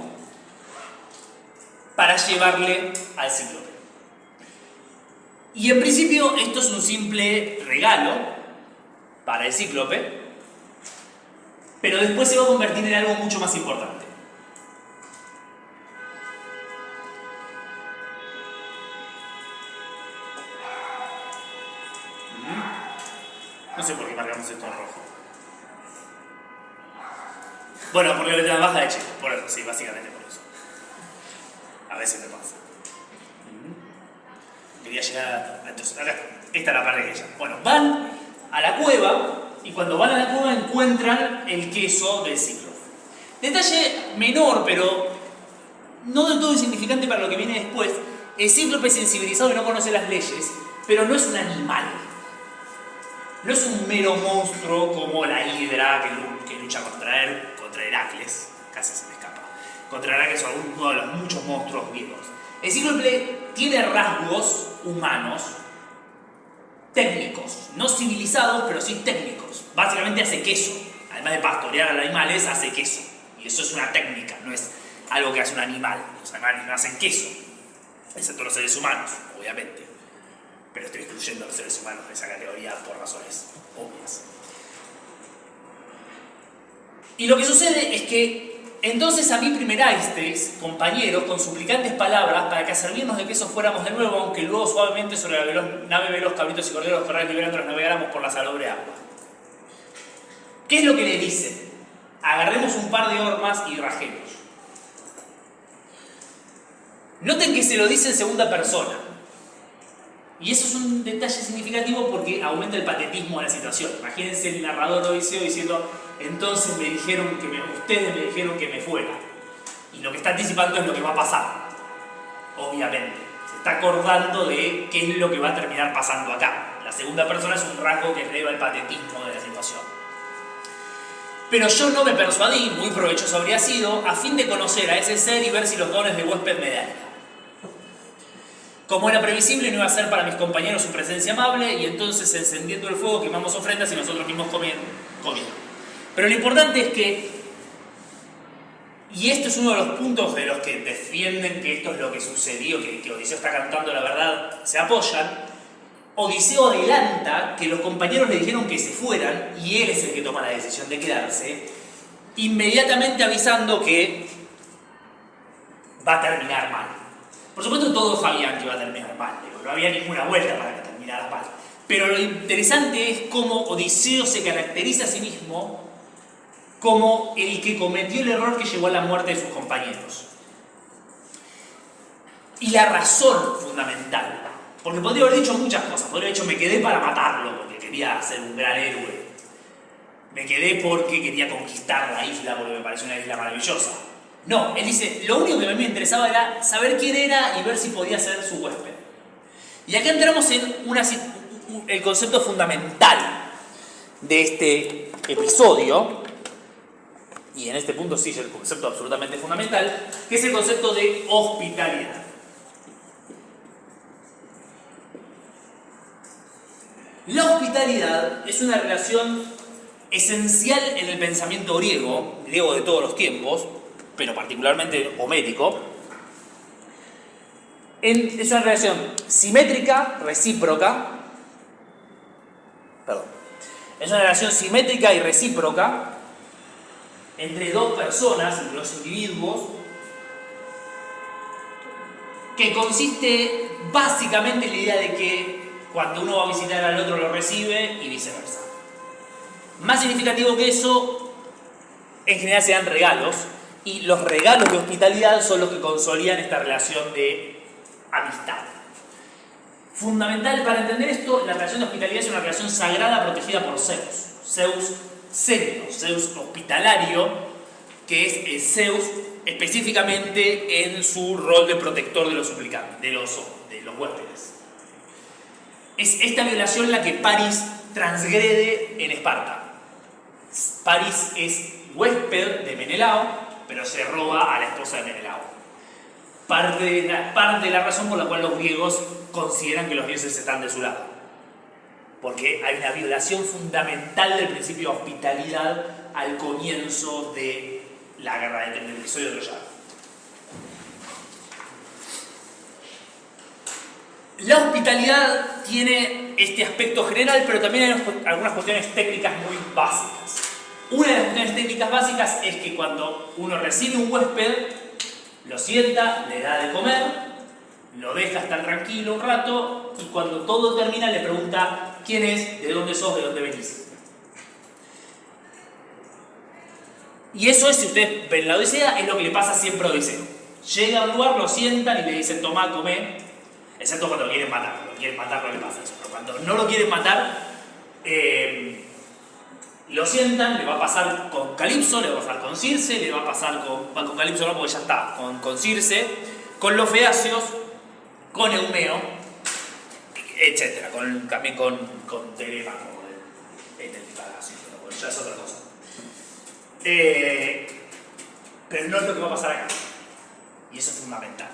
para llevarle al Cíclope. Y en principio esto es un simple regalo para el Cíclope, pero después se va a convertir en algo mucho más importante. No sé por qué marcamos esto en rojo. Bueno, porque la baja de cheque, por eso, sí, básicamente por eso. A veces me pasa. Quería llegar a... Entonces, acá, esta es la parte de ella. Bueno, van a la cueva y cuando van a la cueva encuentran el queso del Cíclope. Detalle menor, pero no del todo insignificante para lo que viene después. El Cíclope es sensibilizado y no conoce las leyes, pero no es un animal. No es un mero monstruo como la Hidra que lucha contra Heracles, casi se me escapa. Contra Heracles o uno de los muchos monstruos vivos. El Cíclope tiene rasgos humanos técnicos, no civilizados, pero sí técnicos. Básicamente hace queso. Además de pastorear a los animales, hace queso. Y eso es una técnica, no es algo que hace un animal. Los animales no hacen queso, excepto los seres humanos, obviamente. Pero estoy excluyendo a los seres humanos de esa categoría por razones obvias. Y lo que sucede es que entonces a mí primerasteis, compañeros, con suplicantes palabras, para que a servirnos de queso fuéramos de nuevo, aunque luego suavemente sobre la nave veloz, cabritos y corderos corrales liberándolos navegáramos por la salobre agua. ¿Qué es lo que le dicen? Agarremos un par de hormas y rajemos. Noten que se lo dice en segunda persona. Y eso es un detalle significativo porque aumenta el patetismo de la situación. Imagínense el narrador de Odiseo diciendo: entonces ustedes me dijeron que me fuera. Y lo que está anticipando es lo que va a pasar. Obviamente. Se está acordando de qué es lo que va a terminar pasando acá. La segunda persona es un rasgo que eleva el patetismo de la situación. Pero yo no me persuadí, muy provechoso habría sido, a fin de conocer a ese ser y ver si los dones de huésped me daría. Como era previsible, no iba a ser para mis compañeros su presencia amable, y entonces, encendiendo el fuego, quemamos ofrendas y nosotros mismos comimos. Pero lo importante es que, y esto es uno de los puntos de los que defienden que esto es lo que sucedió, que Odiseo está cantando la verdad, se apoyan. Odiseo adelanta que los compañeros le dijeron que se fueran, y él es el que toma la decisión de quedarse, inmediatamente avisando que va a terminar mal. Por supuesto, todos sabían que iba a terminar mal, no había ninguna vuelta para que terminara mal. Pero lo interesante es cómo Odiseo se caracteriza a sí mismo como el que cometió el error que llevó a la muerte de sus compañeros. Y la razón fundamental, porque podría haber dicho muchas cosas, podría haber dicho: me quedé para matarlo porque quería ser un gran héroe, me quedé porque quería conquistar la isla porque me pareció una isla maravillosa. No, él dice: lo único que a mí me interesaba era saber quién era y ver si podía ser su huésped. Y acá entramos en el concepto fundamental de este episodio, y en este punto sí es el concepto absolutamente fundamental, que es el concepto de hospitalidad. La hospitalidad es una relación esencial en el pensamiento griego de todos los tiempos, pero particularmente homérico. Es una relación simétrica, recíproca. Es una relación simétrica y recíproca entre dos personas, entre dos individuos, que consiste básicamente en la idea de que cuando uno va a visitar al otro lo recibe y viceversa. Más significativo que eso, en general se dan regalos, y los regalos de hospitalidad son los que consolidan esta relación de amistad. Fundamental para entender esto, la relación de hospitalidad es una relación sagrada protegida por Zeus. Zeus Cénino, Zeus hospitalario, que es el Zeus específicamente en su rol de protector de los suplicantes, de los huéspedes. Es esta violación la que Paris transgrede en Esparta. Paris es huésped de Menelao, pero se roba a la esposa de Menelao. Parte de la razón por la cual los griegos consideran que los dioses están de su lado. Porque hay una violación fundamental del principio de hospitalidad al comienzo de la guerra del episodio troyano. La hospitalidad tiene este aspecto general, pero también hay algunas cuestiones técnicas muy básicas. Una de las cuestiones técnicas básicas es que cuando uno recibe un huésped, lo sienta, le da de comer, lo deja estar tranquilo un rato y cuando todo termina le pregunta quién es, de dónde sos, de dónde venís. Y eso es, si ustedes ven la Odisea, es lo que le pasa siempre a Odiseo. Llega a un lugar, lo sientan y le dicen tomá, comé, excepto cuando lo quieren matar. Cuando quieren matarlo le pasa eso, pero cuando no lo quieren matar, lo sientan, le va a pasar con Calipso, le va a pasar con Circe, le va a pasar con Calipso no porque ya está, con Circe, con los Feacios, con Eumeo, etc. También con Telémaco, el Palacio, pero ya es otra cosa. Pero no es lo que va a pasar acá. Y eso es fundamental.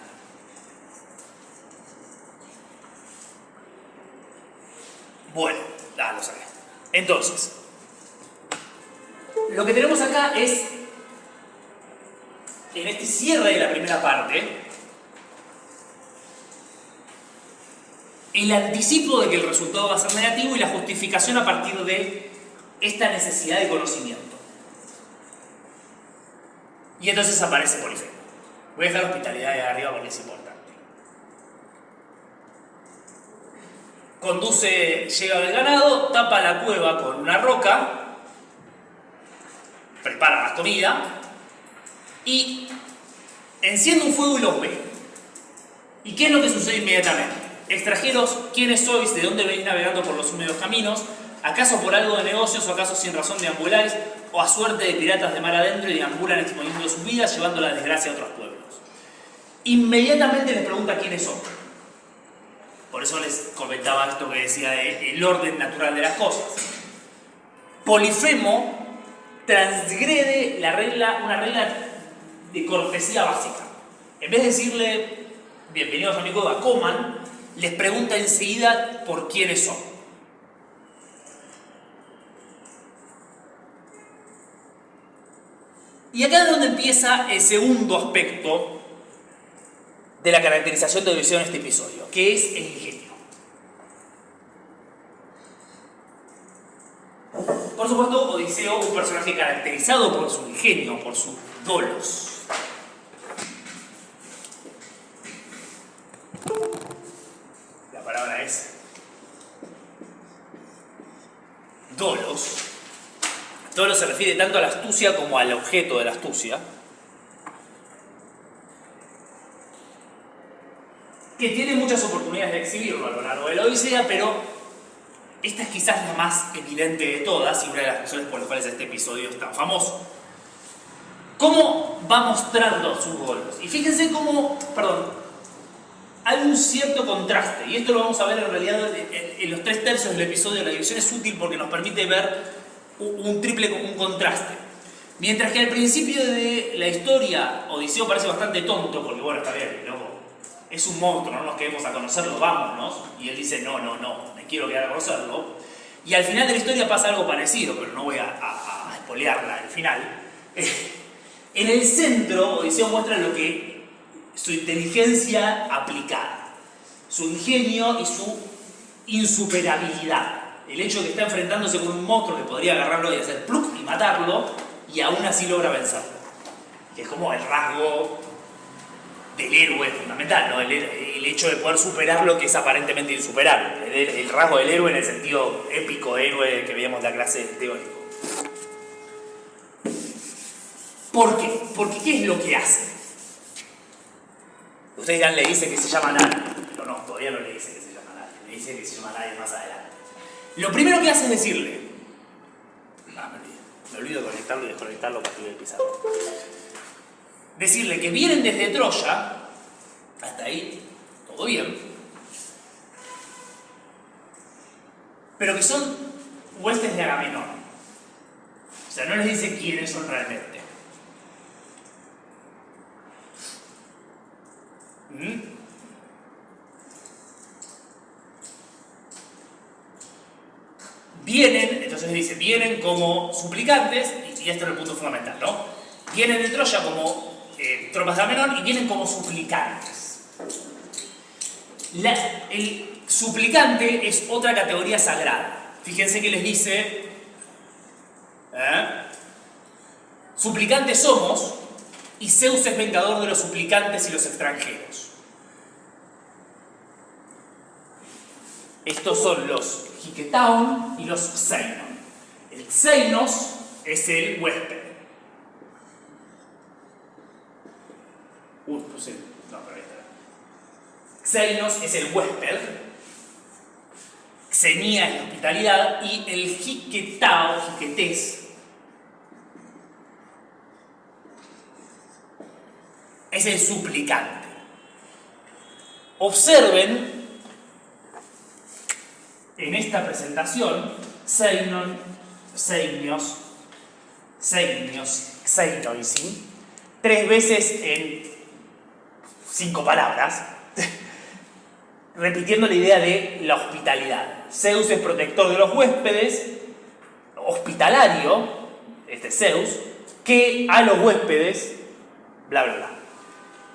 Bueno, lo saqué. Entonces, lo que tenemos acá es, en este cierre de la primera parte, el anticipo de que el resultado va a ser negativo y la justificación a partir de esta necesidad de conocimiento. Y entonces aparece Polifemo. Voy a dejar la hospitalidad de arriba porque es importante. Llega al ganado, tapa la cueva con una roca, prepara la comida y enciende un fuego y los ve. ¿Y qué es lo que sucede inmediatamente? Extranjeros, ¿quiénes sois? ¿De dónde venís navegando por los húmedos caminos? ¿Acaso por algo de negocios o acaso sin razón deambuláis? ¿O a suerte de piratas de mar adentro y deambulan exponiendo sus vidas, llevando la desgracia a otros pueblos? Inmediatamente les pregunta quiénes son. Por eso les comentaba esto que decía del orden natural de las cosas. Polifemo transgrede una regla de cortesía básica. En vez de decirle, bienvenidos a mi cueva, coman, les pregunta enseguida por quiénes son. Y acá es donde empieza el segundo aspecto de la caracterización de Odiseo en este episodio, que es el ingenio. Por supuesto, Odiseo, un personaje caracterizado por su ingenio, por sus dolos. La palabra es dolos. Dolos se refiere tanto a la astucia como al objeto de la astucia, que tiene muchas oportunidades de exhibirlo a lo largo de la Odisea, pero esta es quizás la más evidente de todas y una de las razones por las cuales este episodio es tan famoso. ¿Cómo va mostrando sus dolos? Y fíjense cómo, hay un cierto contraste, y esto lo vamos a ver en realidad en los 3/3 del episodio. La división es útil porque nos permite ver un contraste. Mientras que al principio de la historia Odiseo parece bastante tonto, porque bueno, está bien, loco, es un monstruo, no nos queremos a conocerlo, vámonos. Y él dice, no, me quiero quedar a conocerlo. Y al final de la historia pasa algo parecido, pero no voy a spoilearla al final. En el centro, Odiseo muestra su inteligencia aplicada, su ingenio y su insuperabilidad. El hecho de que está enfrentándose con un monstruo que podría agarrarlo y hacer pluk y matarlo, y aún así logra vencerlo. Que es como el rasgo del héroe fundamental, ¿no? El hecho de poder superar lo que es aparentemente insuperable. El rasgo del héroe en el sentido épico de héroe que veíamos en la clase teórico. ¿Por qué? Porque ¿qué es lo que hace? Ustedes dirán, le dice que se llama nadie. Pero no, todavía no le dice que se llama nadie. Le dice que se llama nadie más adelante. Lo primero que hace es decirle... me olvido de conectarlo y desconectarlo para que el pizarro. Decirle que vienen desde Troya, hasta ahí, todo bien, pero que son huestes de Agamenón. O sea, no les dice quiénes son realmente. Vienen, entonces dice, vienen como suplicantes, y este es el punto fundamental, ¿no? Vienen de Troya como tropas de Agamenón y vienen como suplicantes. El suplicante es otra categoría sagrada. Fíjense que les dice, suplicantes somos, y Zeus es vengador de los suplicantes y los extranjeros. Estos son los Hiketaon y los Xeinon. El Xeinos es el huésped. Pues sí. No, pero ahí está. Xeinos es el huésped. Xenia es la hospitalidad. Y el Hiketao, Hiketés, es el suplicante. Observen en esta presentación Xeinon, Xeinios, Xeinoisin, 3 veces en 5 palabras, repitiendo la idea de la hospitalidad. Zeus es protector de los huéspedes, hospitalario, este Zeus, que a los huéspedes, bla bla bla.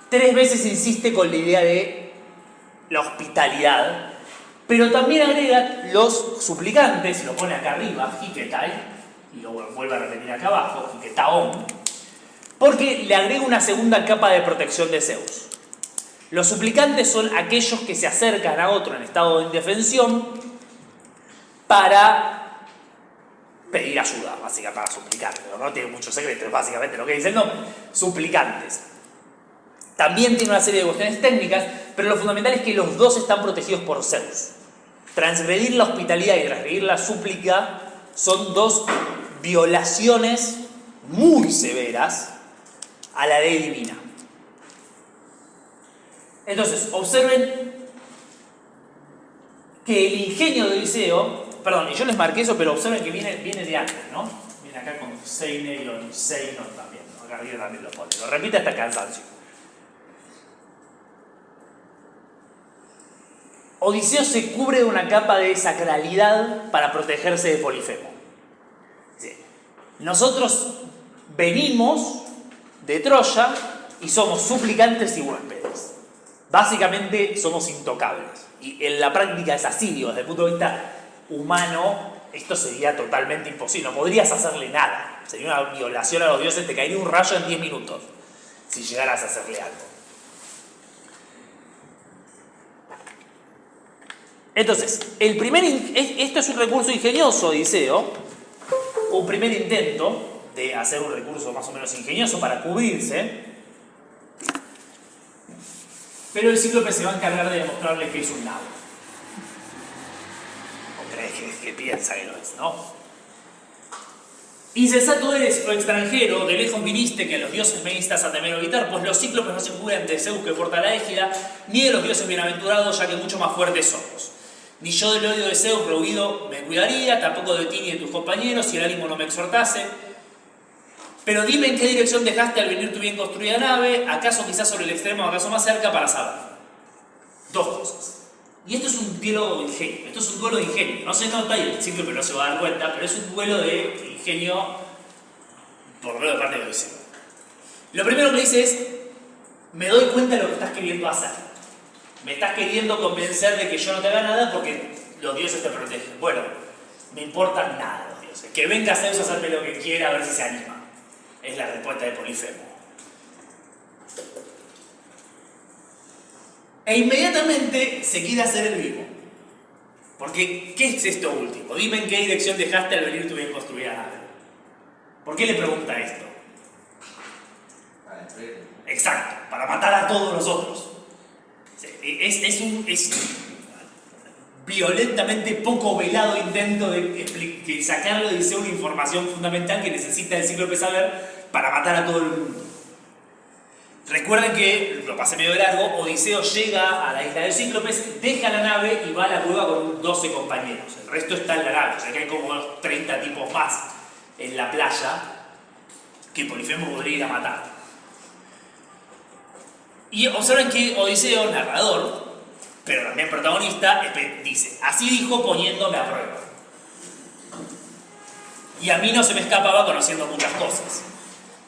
3 veces insiste con la idea de la hospitalidad, pero también agrega los suplicantes, y lo pone acá arriba, Hiketai, y lo vuelve a repetir acá abajo, Hiketaon, porque le agrega una segunda capa de protección de Zeus. Los suplicantes son aquellos que se acercan a otro en estado de indefensión para pedir ayuda, básicamente, para suplicar, pero no tiene muchos secretos, básicamente lo que dice el nombre, suplicantes. También tiene una serie de cuestiones técnicas, pero lo fundamental es que los dos están protegidos por Zeus. Transgredir la hospitalidad y transgredir la súplica son 2 violaciones muy severas a la ley divina. Entonces, observen que el ingenio de Odiseo, perdón, y yo les marqué eso, pero observen que viene de antes, ¿no? Viene acá con Seineon, Seinon también, ¿no? Acá arriba también lo pone, lo repite hasta el cansancio. Odiseo se cubre de una capa de sacralidad para protegerse de Polifemo. Nosotros venimos de Troya y somos suplicantes y huéspedes. Básicamente somos intocables. Y en la práctica es así, digo, desde el punto de vista humano, esto sería totalmente imposible. No podrías hacerle nada. Sería una violación a los dioses, te caería un rayo en 10 minutos si llegaras a hacerle algo. Entonces, esto es un recurso ingenioso, Odiseo, un primer intento de hacer un recurso más o menos ingenioso para cubrirse, pero el Cíclope se va a encargar de demostrarle que es un nabo. ¿O crees que piensa que lo es, no? Insensato eres, o extranjero, de lejos viniste que a los dioses me instas a temer o evitar, pues los cíclopes no se cubren de Zeus que porta la égida, ni de los dioses bienaventurados, ya que mucho más fuertes somos. Ni yo del odio de Zeus rehuido me cuidaría, tampoco de ti ni de tus compañeros, si el ánimo no me exhortase. Pero dime en qué dirección dejaste al venir tu bien construida nave, acaso quizás sobre el extremo, acaso más cerca, para saber. 2 cosas. Y esto es un diálogo de ingenio, esto es un duelo de ingenio. No se nota y el Cíclope no se va a dar cuenta, pero es un duelo de ingenio, por lo menos de parte de Odiseo. Lo primero que dice es, me doy cuenta de lo que estás queriendo hacer. Me estás queriendo convencer de que yo no te haga nada porque los dioses te protegen. Bueno, me importan nada los dioses. Que venga Zeus a hacerme lo que quiera a ver si se anima. Es la respuesta de Polifemo. E inmediatamente se quiere hacer el vivo. Porque, ¿qué es esto último? Dime en qué dirección dejaste al venir tu bien construida nave. ¿Por qué le pregunta esto? Exacto, para matar a todos nosotros. Es violentamente poco velado intento de sacarle de Odiseo una información fundamental que necesita el Cíclope saber para matar a todo el mundo. Recuerden que, lo pasé medio de largo, Odiseo llega a la isla de Cíclopes, deja la nave y va a la cueva con 12 compañeros. El resto está en la nave, o sea que hay como unos 30 tipos más en la playa que Polifemo podría ir a matar. Y observen que Odiseo, narrador, pero también protagonista, dice: así dijo poniéndome a prueba. Y a mí no se me escapaba conociendo muchas cosas.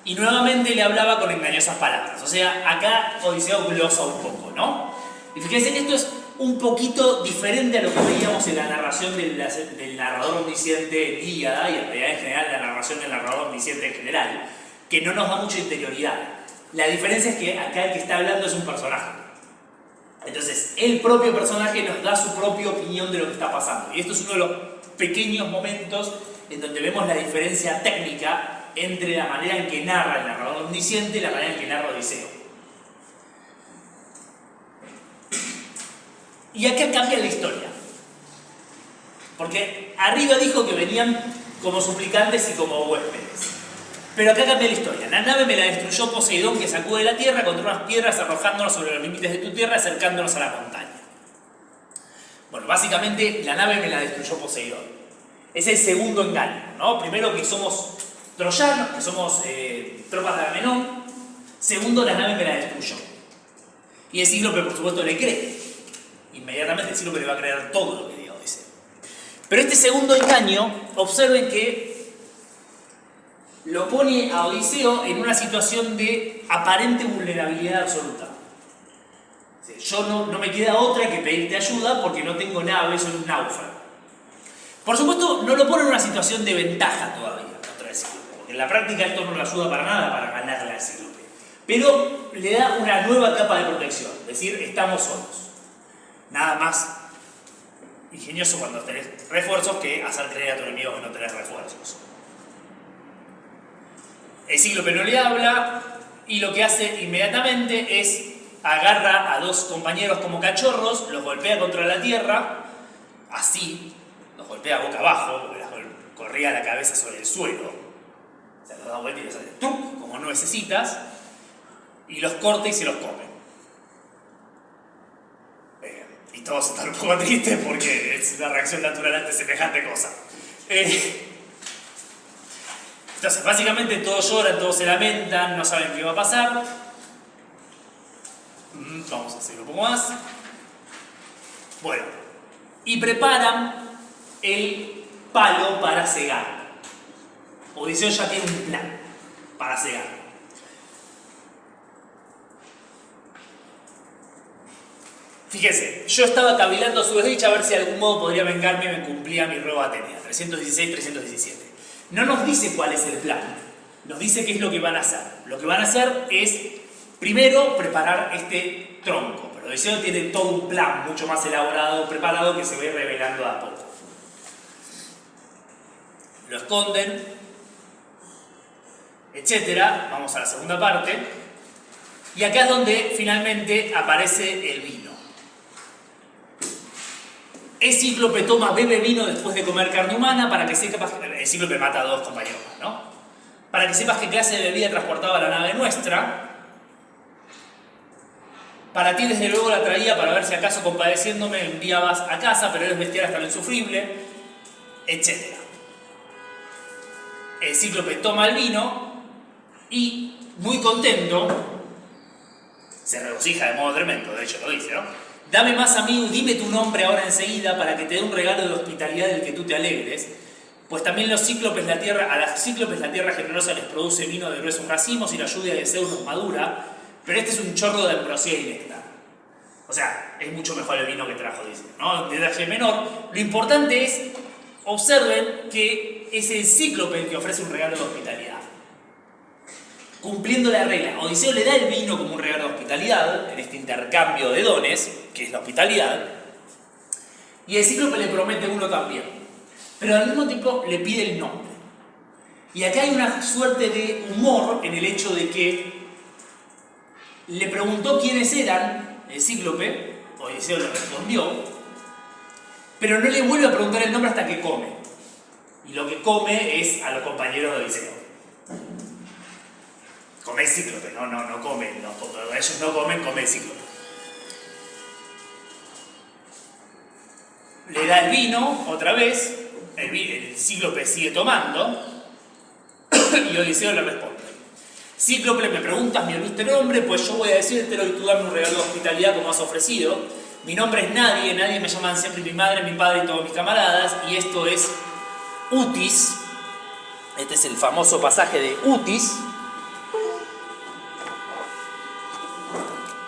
Y nuevamente le hablaba con engañosas palabras. O sea, acá Odiseo glosa un poco, ¿no? Y fíjense que esto es un poquito diferente a lo que veíamos en la narración del narrador omnisciente en Ilíada, y en realidad en general la narración del narrador omnisciente en general, que no nos da mucha interioridad. La diferencia es que acá el que está hablando es un personaje. Entonces, el propio personaje nos da su propia opinión de lo que está pasando. Y esto es uno de los pequeños momentos en donde vemos la diferencia técnica entre la manera en que narra el narrador omnisciente y la manera en que narra Odiseo. Y acá cambia la historia. Porque arriba dijo que venían como suplicantes y como huéspedes. Pero acá cambia la historia. La nave me la destruyó Poseidón, que sacó de la tierra contra unas piedras, arrojándonos sobre los límites de tu tierra, acercándonos a la montaña. Bueno, básicamente la nave me la destruyó Poseidón. Es el segundo engaño, ¿no? Primero, que somos troyanos, que somos tropas de Agamenón. Segundo, la nave me la destruyó. Y el Cíclope, por supuesto, le cree. Inmediatamente el Cíclope le va a creer todo lo que diga Odiseo. Pero este segundo engaño, observen que lo pone a Odiseo en una situación de aparente vulnerabilidad absoluta. Yo no me queda otra que pedirte ayuda porque no tengo nave, soy un náufrago. Por supuesto, no lo pone en una situación de ventaja todavía contra el Cíclope, porque en la práctica esto no le ayuda para nada para ganarle al Cíclope. Pero le da una nueva capa de protección, es decir, estamos solos. Nada más ingenioso cuando tenés refuerzos que hacer creer a tu enemigo que no tenés refuerzos. El Cíclope no le habla y lo que hace inmediatamente es agarra a dos compañeros como cachorros, los golpea contra la tierra, así, los golpea boca abajo, porque corría la cabeza sobre el suelo, o sea, los da vuelta y los hace ¡tuc!, como nuecesitas, y los corta y se los come. Y todos están un poco tristes porque es una reacción natural ante semejante cosa. Entonces, básicamente todos lloran, todos se lamentan, no saben qué va a pasar. Vamos a seguir un poco más. Bueno, y preparan el palo para cegar. Odiseo ya tiene un plan para cegar. Fíjese, yo estaba cavilando a su desdicha a ver si de algún modo podría vengarme y me cumplía mi ruego a Atenea, 316-317. No nos dice cuál es el plan, nos dice qué es lo que van a hacer. Lo que van a hacer es, primero, preparar este tronco, pero Odiseo tiene todo un plan mucho más elaborado, preparado, que se va a ir revelando a poco. Lo esconden, etcétera. Vamos a la segunda parte. Y acá es donde finalmente aparece el vino. El Cíclope bebe vino después de comer carne humana para que sepas. El Cíclope mata a dos compañeros, ¿no? Para que sepas qué clase de bebida transportaba la nave nuestra. Para ti, desde luego, la traía para ver si acaso compadeciéndome enviabas a casa, pero eres bestial hasta lo insufrible, etc. El Cíclope toma el vino y, muy contento, se regocija de modo tremendo, de hecho lo dice, ¿no? Dame más, amigo, dime tu nombre ahora enseguida para que te dé un regalo de hospitalidad del que tú te alegres, pues también a los cíclopes la tierra generosa les produce vino de gruesos racimos y la lluvia de Zeus nos madura, pero este es un chorro de ambrosía y néctar. O sea, es mucho mejor el vino que trajo, dice, ¿no? Un detalle menor. Lo importante es, observen que es el Cíclope el que ofrece un regalo de hospitalidad. Cumpliendo la regla, Odiseo le da el vino como un regalo de hospitalidad, en este intercambio de dones, que es la hospitalidad, y el Cíclope le promete uno también, pero al mismo tiempo le pide el nombre. Y acá hay una suerte de humor en el hecho de que le preguntó quiénes eran el Cíclope, Odiseo le respondió, pero no le vuelve a preguntar el nombre hasta que come. Y lo que come es a los compañeros de Odiseo. Come el cíclope, no come, ellos no comen, come el cíclope. Le da el vino otra vez, el cíclope sigue tomando y Odiseo le responde: Cíclope, me preguntas mi ilustre nombre, pues yo voy a decírtelo y tú dame un regalo de hospitalidad como has ofrecido. Mi nombre es nadie me llaman siempre mi madre, mi padre y todos mis camaradas, y esto es Utis. Este es el famoso pasaje de Utis.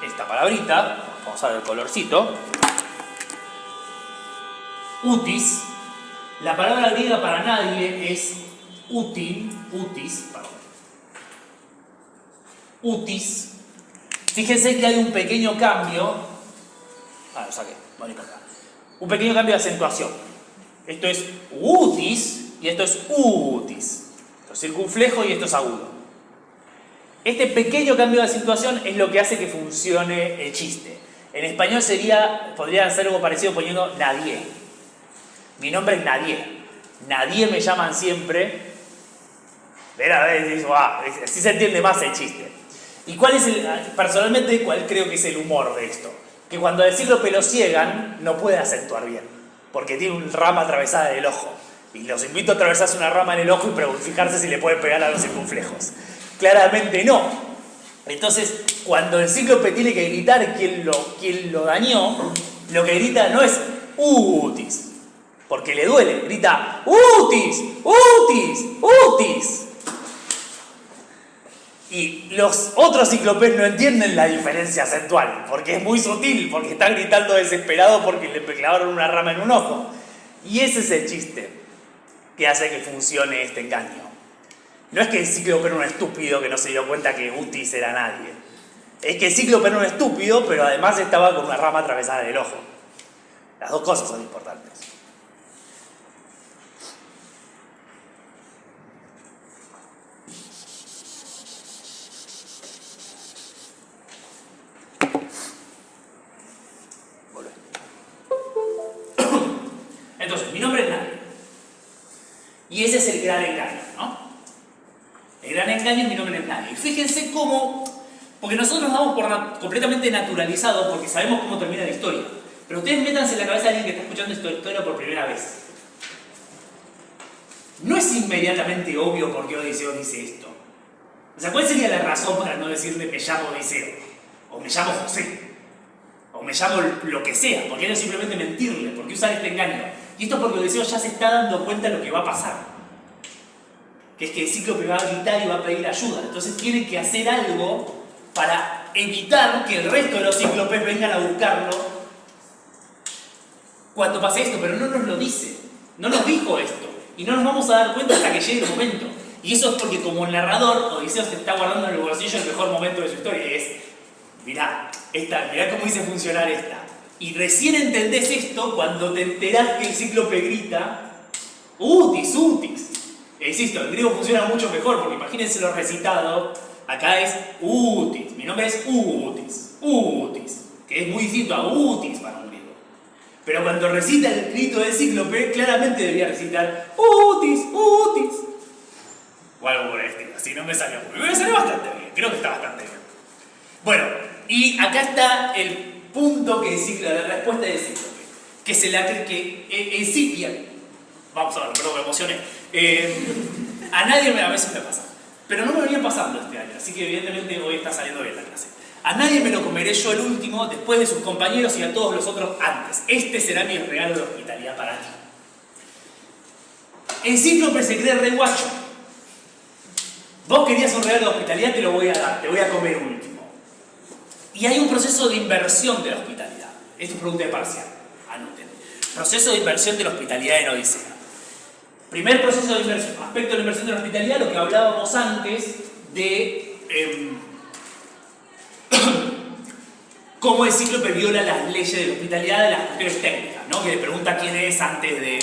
Esta palabrita, vamos a ver el colorcito. Utis. La palabra griega para nadie es utis. Fíjense que hay un pequeño cambio. Lo saqué, no importa. Un pequeño cambio de acentuación. Esto es utis y esto es utis. Esto es circunflejo y esto es agudo. Este pequeño cambio de acentuación es lo que hace que funcione el chiste. En español podría ser algo parecido poniendo nadie. Mi nombre es nadie. Nadie me llaman siempre. Así se entiende más el chiste. ¿Y personalmente, cuál creo que es el humor de esto? Que cuando al cíclope lo ciegan, no puede acentuar bien, porque tiene una rama atravesada en el ojo. Y los invito a atravesarse una rama en el ojo y fijarse si le pueden pegar a los circunflejos. Claramente no. Entonces, cuando el cíclope tiene que gritar quién lo dañó, lo que grita no es utis, porque le duele, grita utis. Y los otros cíclopes no entienden la diferencia acentual, porque es muy sutil, porque están gritando desesperado porque le clavaron una rama en un ojo. Y ese es el chiste que hace que funcione este engaño. No es que el cíclope era un estúpido que no se dio cuenta que Utis era nadie. Es que el cíclope era un estúpido, pero además estaba con una rama atravesada en el ojo. Las dos cosas son importantes. Entonces, mi nombre es nadie. Y ese es el gran engaño, ¿no? El gran engaño es mi nombre es nadie. Y fíjense cómo, porque nosotros nos damos por completamente naturalizados porque sabemos cómo termina la historia. Pero ustedes métanse en la cabeza de alguien que está escuchando esta historia por primera vez. No es inmediatamente obvio por qué Odiseo dice esto. O sea, ¿cuál sería la razón para no decirle me llamo Odiseo? O me llamo José. O me llamo lo que sea. ¿Por qué no simplemente mentirle? ¿Por qué usar este engaño? Y esto porque Odiseo ya se está dando cuenta de lo que va a pasar. Que es que el cíclope va a gritar y va a pedir ayuda. Entonces tiene que hacer algo para evitar que el resto de los cíclopes vengan a buscarlo cuando pase esto. Pero no nos lo dice. No nos dijo esto. Y no nos vamos a dar cuenta hasta que llegue el momento. Y eso es porque como narrador, Odiseo se está guardando en el bolsillo el mejor momento de su historia. Y es, mirá cómo hice funcionar esta. Y recién entendés esto cuando te enterás que el cíclope grita Utis. Insisto, el griego funciona mucho mejor porque imagínense lo recitado. Acá es Utis. Mi nombre es Utis. Que es muy distinto a Utis para un griego. Pero cuando recita el grito del cíclope, claramente debía recitar Utis. O algo por el estilo. Así no me salió muy bien. Me salió bastante bien. Creo que está bastante bien. Bueno, y acá está el punto que la respuesta del cíclope. Que se la cree que en sí, vamos a ver, perdón, me emocioné. A nadie a veces me pasa. Pero no me venía pasando este año, así que evidentemente hoy está saliendo bien la clase. A nadie me lo comeré yo el último, después de sus compañeros y a todos los otros antes. Este será mi regalo de hospitalidad para ti. El cíclope se cree re guacho. Vos querías un regalo de hospitalidad, te lo voy a dar, te voy a comer último. Y hay un proceso de inversión de la hospitalidad. Esto es pregunta de parcial, anoten. Proceso de inversión de la hospitalidad en Odisea. Primer proceso de inversión, aspecto de la inversión de la hospitalidad, lo que hablábamos antes de cómo el cíclope viola las leyes de la hospitalidad de las cuestiones técnicas, ¿no? Que le pregunta quién es antes de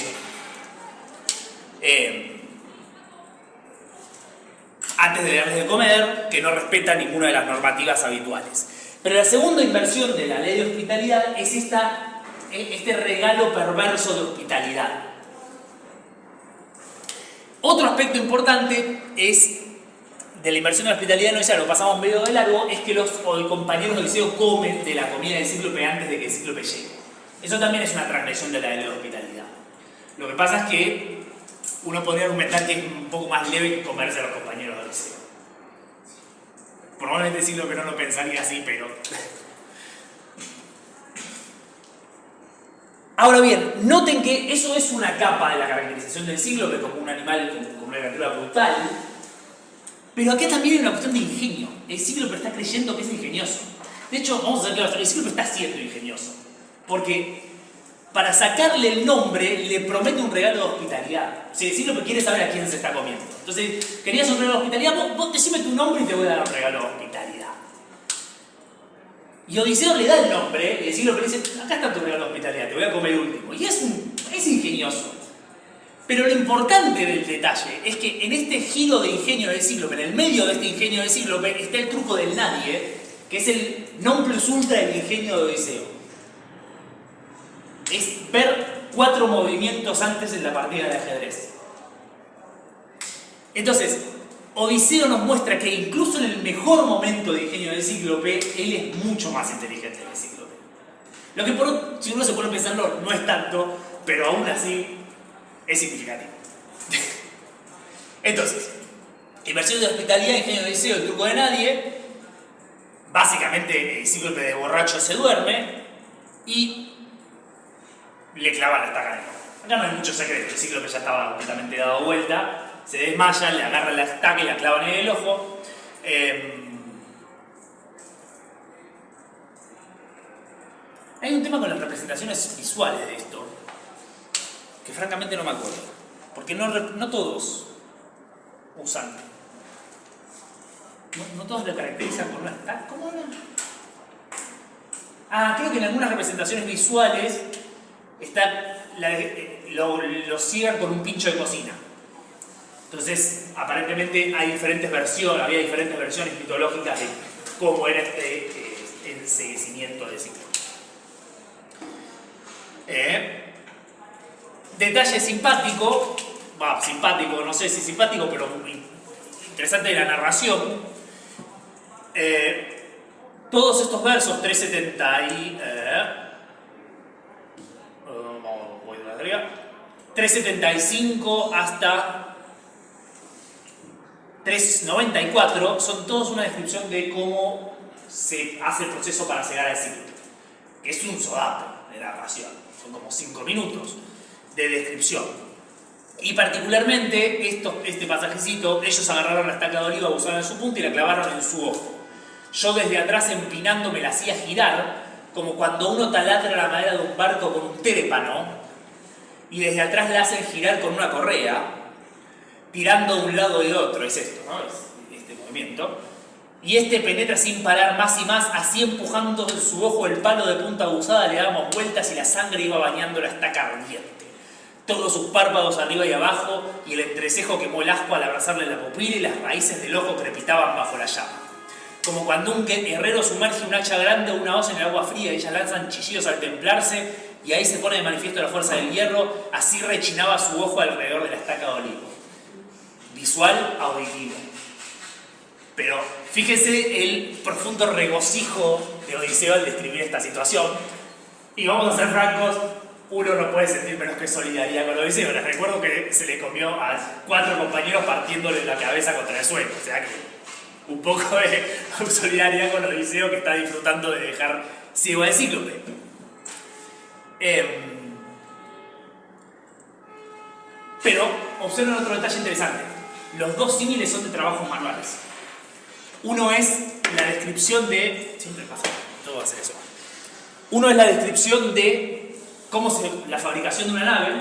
darles de comer, que no respeta ninguna de las normativas habituales. Pero la segunda inversión de la ley de hospitalidad es este regalo perverso de hospitalidad. Otro aspecto importante es de la inversión de la hospitalidad no, ya lo pasamos medio de largo, es que los compañeros de Odiseo comen de la comida del cíclope antes de que el cíclope llegue. Eso también es una transgresión de la ley de hospitalidad. Lo que pasa es que uno podría argumentar que es un poco más leve que comerse a los compañeros de Odiseo. Probablemente el cíclope no lo pensaría así, pero... Ahora bien, noten que eso es una capa de la caracterización del cíclope como un animal, como una criatura brutal, pero acá también hay una cuestión de ingenio. El cíclope está creyendo que es ingenioso. De hecho, vamos a ser claros, el cíclope está siendo ingenioso, porque para sacarle el nombre le promete un regalo de hospitalidad. O sea, el cíclope quiere saber a quién se está comiendo. Entonces, ¿querías un regalo de hospitalidad? Vos decime tu nombre y te voy a dar un regalo de hospitalidad. Y Odiseo le da el nombre y el cíclope le dice, acá está tu regalo de hospitalidad, te voy a comer el último. Y es ingenioso. Pero lo importante del detalle es que en este giro de ingenio del cíclope, en el medio de este ingenio del cíclope, está el truco del nadie, que es el non plus ultra del ingenio de Odiseo. Es ver 4 movimientos antes en la partida de ajedrez. Entonces, Odiseo nos muestra que incluso en el mejor momento de ingenio del cíclope, él es mucho más inteligente que el cíclope. Lo que si uno se pone a pensarlo, no es tanto, pero aún así es significativo. Entonces, inversión de hospitalidad, ingenio de Odiseo, el truco de nadie. Básicamente el cíclope de borracho se duerme y le clava la estaca de ojo. Acá no hay mucho secreto, el cíclope ya estaba completamente dado vuelta. Se desmaya, le agarra la estaca y la clavan en el ojo. Hay un tema con las representaciones visuales de esto, que francamente no me acuerdo. Porque no todos usan. No todos lo caracterizan con una estaca. ¿Cómo era? Creo que en algunas representaciones visuales lo cierran con un pincho de cocina. Entonces, aparentemente había diferentes versiones mitológicas de cómo era este enceguecimiento del ciclo. Detalle simpático, no sé si simpático, pero muy interesante de la narración. Todos estos versos, 375 hasta 394 son todos una descripción de cómo se hace el proceso para llegar al ciclo, que es un sodapo de narración, son como 5 minutos de descripción. Y particularmente este pasajecito, ellos agarraron la estaca de oliva, usaron en su punta y la clavaron en su ojo. Yo desde atrás empinándome la hacía girar, como cuando uno taladra la madera de un barco con un térepano, y desde atrás la hacen girar con una correa, tirando de un lado y de otro, es esto, ¿no? Es este movimiento. Y este penetra sin parar más y más, así empujando en su ojo el palo de punta aguzada, le damos vueltas y la sangre iba bañando la estaca ardiente. Todos sus párpados arriba y abajo, y el entrecejo quemó el asco al abrazarle la pupila y las raíces del ojo crepitaban bajo la llama. Como cuando un herrero sumerge un hacha grande o una hoz en el agua fría y ellas lanzan chillidos al templarse, y ahí se pone de manifiesto la fuerza del hierro, así rechinaba su ojo alrededor de la estaca de olivo. Visual, auditivo. Pero fíjese el profundo regocijo de Odiseo al describir esta situación. Y vamos a ser francos, uno no puede sentir menos que solidaridad con Odiseo. Les recuerdo que se le comió a 4 compañeros partiéndole la cabeza contra el suelo. O sea que un poco de solidaridad con Odiseo, que está disfrutando de dejar ciego al cíclope. Pero observen otro detalle interesante. Los dos símiles son de trabajos manuales. Uno es la descripción de... Siempre pasa, todo va a ser eso. Uno es la descripción de la fabricación de una nave,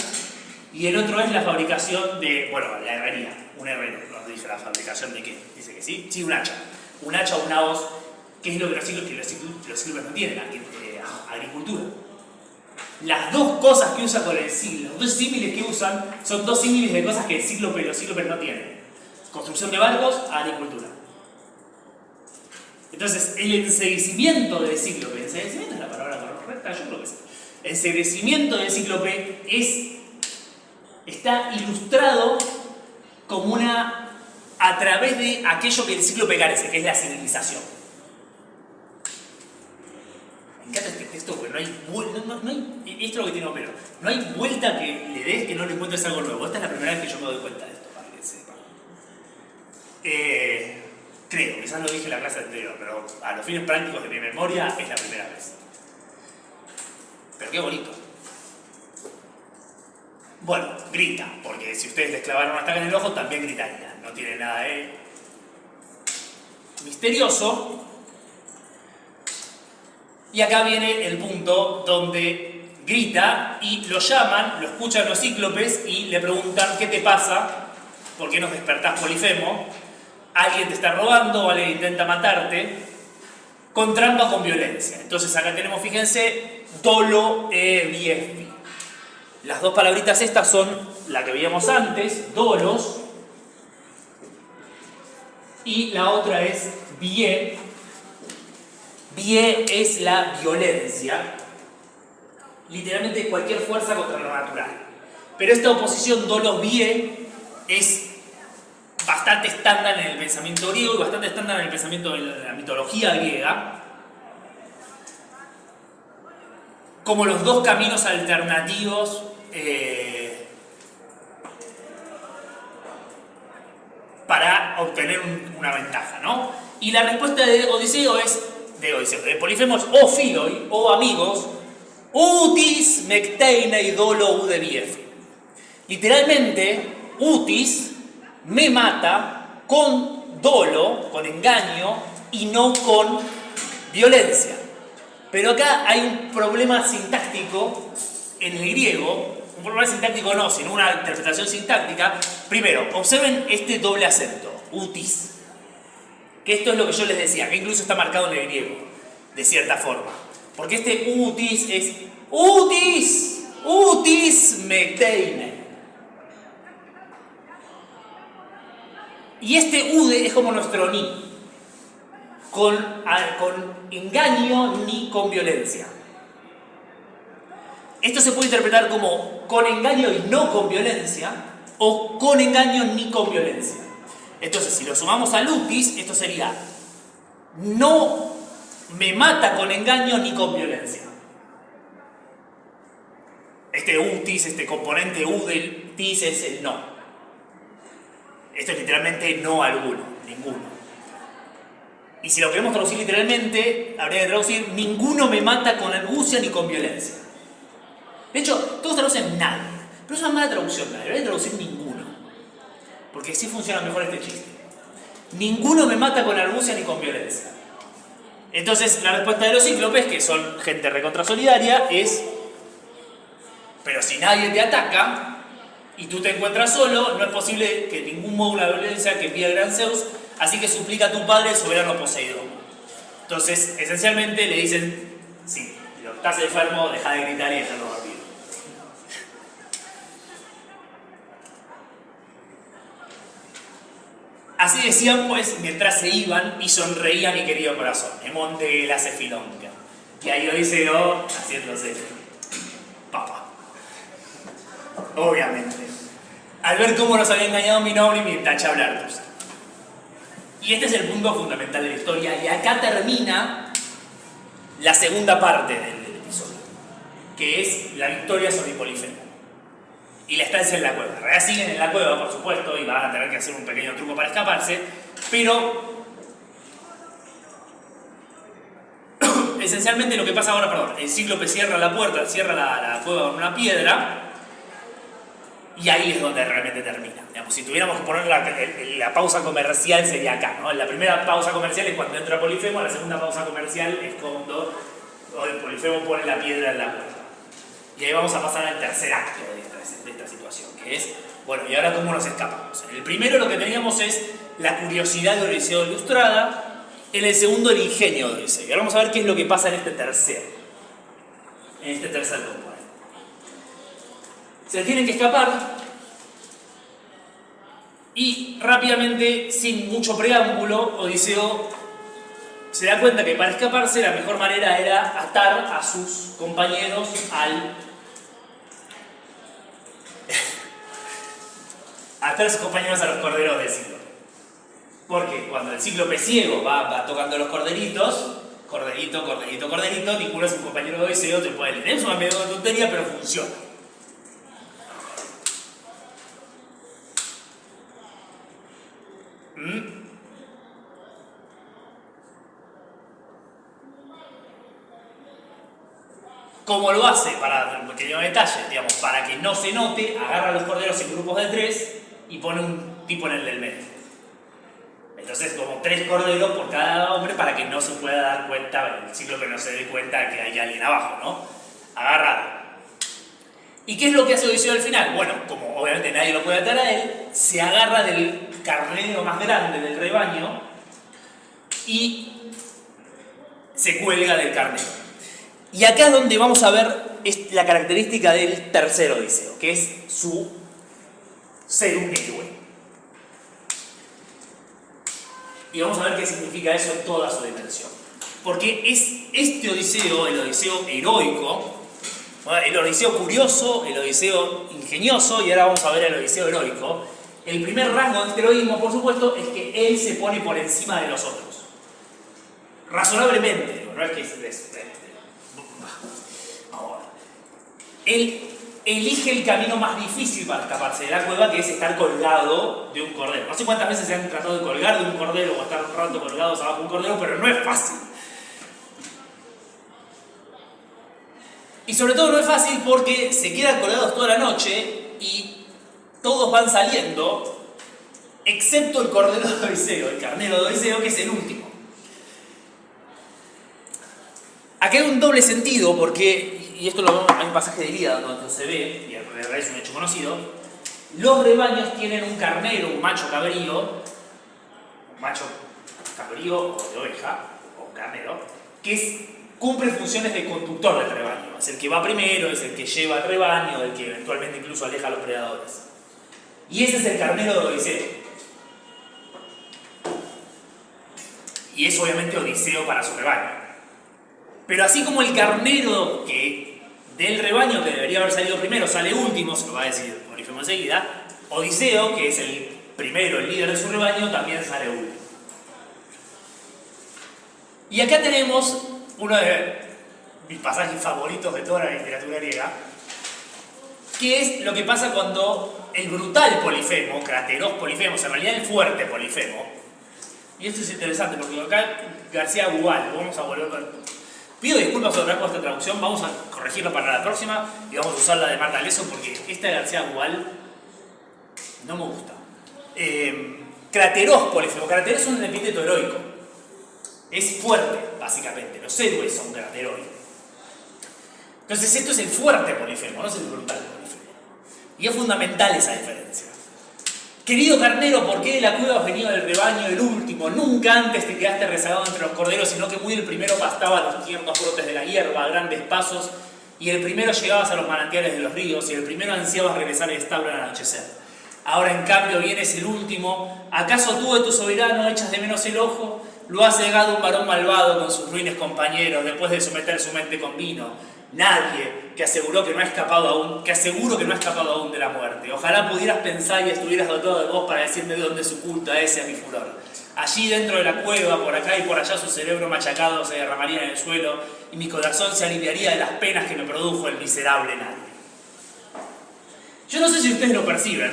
y el otro es la fabricación de, la herrería. Un herrero, nos dice la fabricación de qué. Dice que sí. Sí, un hacha. Un hacha o una hoz, que es lo que los cíclopes no tienen, agricultura. Las dos cosas que usa con el cíclope, los dos símiles que usan, son dos símiles de cosas que el cíclope y los cíclopes no tienen. Construcción de barcos, agricultura. Entonces, el enceguecimiento del cíclope, enceguecimiento es la palabra correcta, yo creo que sí. El enceguecimiento del cíclope está ilustrado como una a través de aquello que el cíclope carece, que es la civilización. Me encanta este texto porque no hay vuelta, esto es lo que tiene Homero, no hay vuelta que le des que no le encuentres algo nuevo. Esta es la primera vez que yo me doy cuenta de esto, para que sepan. Creo, quizás lo dije en la clase anterior, pero a los fines prácticos de mi memoria es la primera vez. Pero qué bonito. Bueno, grita, porque si ustedes les clavaron una estaca en el ojo, también gritarían. No tiene nada de misterioso. Y acá viene el punto donde grita y lo llaman, lo escuchan los cíclopes y le preguntan: ¿qué te pasa? ¿Por qué nos despertás, Polifemo? ¿Alguien te está robando o alguien intenta matarte? Con trampa, con violencia. Entonces acá tenemos, fíjense, dolo e biespi. Las dos palabritas estas son la que veíamos antes, dolos, y la otra es vie. Vie es la violencia, literalmente cualquier fuerza contra lo natural. Pero esta oposición dolos-vie es bastante estándar en el pensamiento griego y bastante estándar en el pensamiento de la mitología griega, como los dos caminos alternativos para obtener una ventaja, ¿no? Y la respuesta de Polifemo es: o filoi, o amigos, utis mecteinei dolo ude biefi. Literalmente, utis me mata con dolo, con engaño, y no con violencia. Pero acá hay un problema sintáctico en el griego, un problema sintáctico no, sino una interpretación sintáctica. Primero, observen este doble acento, utis, que esto es lo que yo les decía, que incluso está marcado en el griego, de cierta forma. Porque este utis es utis mecteine. Y este ude es como nuestro ni, con engaño ni con violencia. Esto se puede interpretar como con engaño y no con violencia, o con engaño ni con violencia. Entonces, si lo sumamos al utis, esto sería: no me mata con engaño ni con violencia. Este utis, este componente u del tis es el no. Esto es literalmente no alguno, ninguno. Y si lo queremos traducir literalmente, habría que traducir: ninguno me mata con argucia ni con violencia. De hecho, todos traducen nadie, pero es una mala traducción, debería traducir ninguno, porque así funciona mejor este chiste. Ninguno me mata con argucia ni con violencia. Entonces, la respuesta de los cíclopes, que son gente recontrasolidaria, es: pero si nadie te ataca y tú te encuentras solo, no es posible que ningún módulo de violencia que envía el gran Zeus, así que suplica a tu padre, el soberano Poseidón. Entonces, esencialmente le dicen: sí, estás enfermo, deja de gritar y déjalo dormir. Así decían, pues, mientras se iban y sonreía mi querido corazón, en monte la cefilonca. Y ahí Odiseo haciéndose papa. Obviamente. Al ver cómo nos había engañado mi noble y mi tacha Blartus. Y este es el punto fundamental de la historia. Y acá termina la segunda parte del episodio, que es la victoria sobre Polifemo y la estancia en la cueva. En realidad siguen en la cueva, por supuesto, y van a tener que hacer un pequeño truco para escaparse, pero esencialmente lo que pasa ahora, el cíclope cierra la puerta, cierra la cueva con una piedra, y ahí es donde realmente termina. Digamos, si tuviéramos que poner la pausa comercial sería acá, ¿no? La primera pausa comercial es cuando entra Polifemo, la segunda pausa comercial es cuando Polifemo pone la piedra en la puerta. Y ahí vamos a pasar al tercer acto de esta situación, que es, bueno, ¿y ahora cómo nos escapamos? En el primero lo que teníamos es la curiosidad de Odiseo ilustrada, en el segundo el ingenio de Odiseo. Y ahora vamos a ver qué es lo que pasa en este tercer componente. Se tienen que escapar y rápidamente, sin mucho preámbulo, Odiseo se da cuenta que para escaparse la mejor manera era atar a sus compañeros atar a sus compañeros a los corderos del Cíclope. Porque cuando el cíclope ciego va tocando los corderitos, corderito, corderito, corderito, ninguno es un compañero de Odiseo, te puede leer. Es una medio tontería, pero funciona. ¿Cómo lo hace? Para un pequeño detalle, digamos, para que no se note, agarra a los corderos en grupos de 3 y pone un tipo en el del medio. Entonces, como 3 corderos por cada hombre para que no se pueda dar cuenta, el cíclope no se dé cuenta que hay alguien abajo, ¿no? Agarrado. ¿Y qué es lo que hace Odiseo al final? Bueno, como obviamente nadie lo puede atar a él, se agarra del carnero más grande del rebaño y se cuelga del carnero. Y acá es donde vamos a ver la característica del tercer Odiseo, que es su ser un héroe. Y vamos a ver qué significa eso en toda su dimensión. Porque es este Odiseo, el Odiseo heroico, el Odiseo curioso, el Odiseo ingenioso, y ahora vamos a ver el Odiseo heroico. El primer rasgo de este heroísmo, por supuesto, es que él se pone por encima de los otros. Razonablemente, no es que ahora, él elige el camino más difícil para escaparse de la cueva, que es estar colgado de un cordero. No sé cuántas veces se han tratado de colgar de un cordero o estar un rato colgados abajo de un cordero, pero no es fácil. Y sobre todo no es fácil porque se quedan colgados toda la noche y todos van saliendo, excepto el cordero de Odiseo, el carnero de Odiseo, que es el último. Acá hay un doble sentido porque, y esto lo vemos en un pasaje de Ilíada donde se ve, y en realidad es un hecho conocido, los rebaños tienen un carnero, un macho cabrío o de oveja, o carnero, que cumple funciones de conductor del rebaño. Es el que va primero, es el que lleva al rebaño, el que eventualmente incluso aleja a los predadores. Y ese es el carnero de Odiseo. Y es obviamente Odiseo para su rebaño. Pero así como el carnero del rebaño que debería haber salido primero sale último, se lo va a decir Polifemo enseguida, Odiseo, que es el primero, el líder de su rebaño, también sale último. Y acá tenemos uno de mis pasajes favoritos de toda la literatura griega, que es lo que pasa cuando el brutal Polifemo, Crateros Polifemos, en realidad el fuerte Polifemo, y esto es interesante porque acá García Gual, vamos a volver con... Pido disculpas otra vez por esta traducción, vamos a corregirlo para la próxima y vamos a usar la de Marta Leso porque esta de García Gual no me gusta. Crateros Polifemo, Crateros es un epíteto heroico. Es fuerte, básicamente. Los héroes son crateroi. Entonces esto es el fuerte Polifemo, no es el brutal Polifemo. Y es fundamental esa diferencia. Querido carnero, ¿por qué de la cueva has venido del rebaño el último? Nunca antes te quedaste rezagado entre los corderos, sino que muy el primero pastaba los tiernos brotes de la hierba a grandes pasos, y el primero llegabas a los manantiales de los ríos, y el primero ansiabas regresar al establo al anochecer. Ahora en cambio vienes el último. ¿Acaso tú de tu soberano echas de menos el ojo? Lo ha cegado un varón malvado con sus ruines compañeros después de someter su mente con vino. Nadie que aseguro que no ha escapado aún de la muerte. Ojalá pudieras pensar y estuvieras dotado de voz para decirme de dónde se oculta ese a mi furor. Allí dentro de la cueva, por acá y por allá, su cerebro machacado se derramaría en el suelo y mi corazón se aliviaría de las penas que me produjo el miserable nadie. Yo no sé si ustedes lo perciben,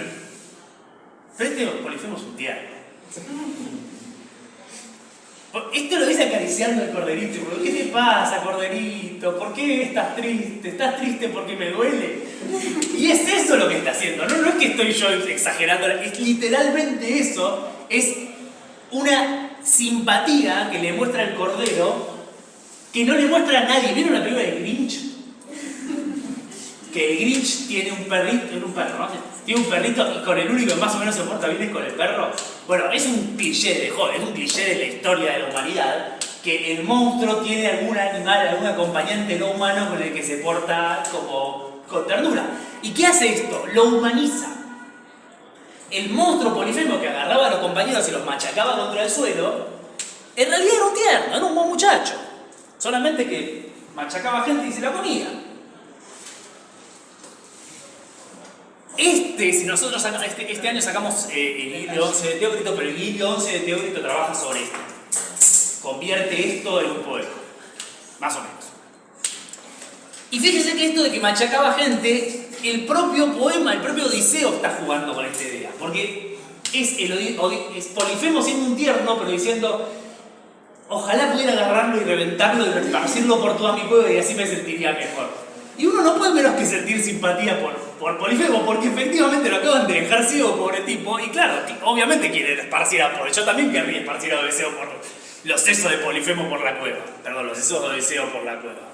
pero este Polifemo es un tierno. Esto lo dice acariciando al corderito. ¿Qué te pasa, corderito? ¿Por qué estás triste? ¿Estás triste porque me duele? Y es eso lo que está haciendo. No es que estoy yo exagerando. Es literalmente eso. Es una simpatía que le muestra el cordero que no le muestra a nadie. ¿Vieron la película de Grinch? Que el Grinch tiene un perrito, tiene un perrito y con el único que más o menos se porta bien es con el perro. Bueno, es un cliché de la historia de la humanidad, que el monstruo tiene algún animal, algún acompañante no humano con el que se porta como con ternura. ¿Y qué hace esto? Lo humaniza. El monstruo Polifemo que agarraba a los compañeros y los machacaba contra el suelo, en realidad era un tierno, era un buen muchacho. Solamente que machacaba gente y se la comía. Si nosotros este año sacamos el Ilio 11 de Teócrito, pero el Ilio 11 de Teócrito trabaja sobre esto. Convierte esto en un poema, más o menos. Y fíjense que esto de que machacaba gente, el propio poema, el propio Odiseo está jugando con esta idea. Porque es Polifemo siendo un tierno, pero diciendo, ojalá pudiera agarrarlo y reventarlo y esparcirlo por todo mi pueblo y así me sentiría mejor. Y uno no puede menos que sentir simpatía por Polifemo, porque efectivamente lo acaban de dejar ciego, pobre tipo, y claro, obviamente quiere esparcir a Polifemo. Yo también querría esparcir a Odiseo por los sesos de Polifemo por la cueva. Perdón, los sesos de Odiseo por la cueva.